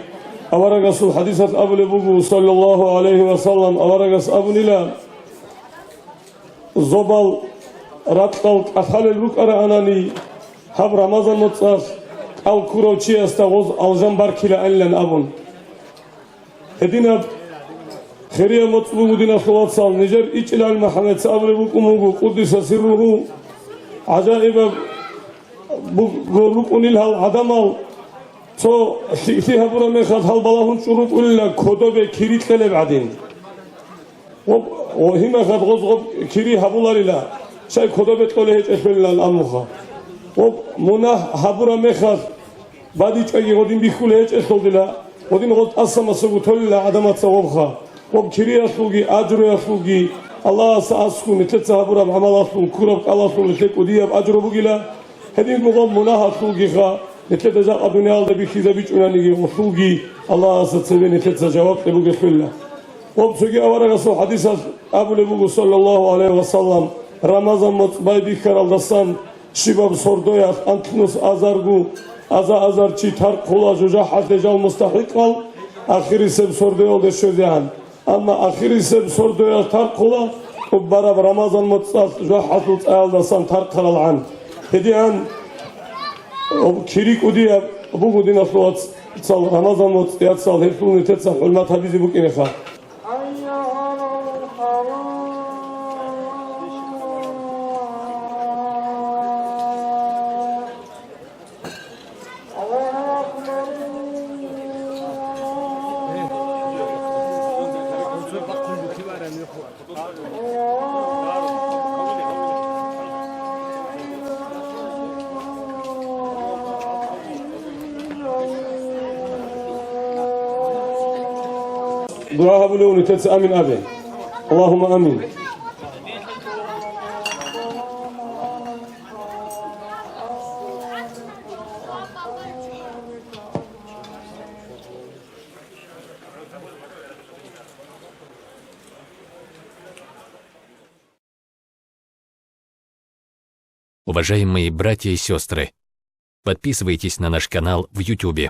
أورجس حديثة أبو لبوبو صلى الله عليه وسلم أورجس أبو نلا زبال راتل أفعل البكرة أناني هب رمضان متصف الكروتشي استغوز الجنبار كلا أنلن أبون هدينا خيريا مطلوب دينا صلوات صال نجر إجلال محمد صابر بكمه قدس سره عجائب بروك أنيلها العدم تو فيها برا مخاد هل بلاهن شروط إلا كودو كيريت كله بعدين وهما خد غضب كيري هبولار لا شيء كودو بتقوله هيك إخبار الأمخا ومناه هبورا مخاد بعدي تيجي غدين بيخوله هيك إخبار لا غدين غد أصلا مسوق تولى عدمات صوابخا وبكيري أسوقي أجر أسوقي الله سأسكون نتلت هبورا بعمل أسكون كرب الله سكون نتلت ودياب أجر بقيلا هذين مقام مناه أسوقي خا نتلت جاء الدنيا على بيخيزة بيجوناني وسوقي الله ستصبي نتلت جواب تبغى خلا وبسوقي أورا رسول حديث أبو لبوق صلى الله عليه وسلم رمضان مطبعي بيخر الدستان شباب صردويا أنتنوس أزارجو أزار چی تر کولا جوجا حتجال مستحقال آخری سب صردويا دشوديان أما آخری سب صردويا تر کولا وبرا رمضان متصل جوجا حتلت الدستان تر كرال عن هديان كيريك وديا بوجو دينا صلوات صل رمضان متصل صل هيفون تتصل حلمات حبيزي بوكيني خا دعاء بلون تتس آمين أبي اللهم آمين Уважаемые братья и сестры, подписывайтесь на наш канал в YouTube.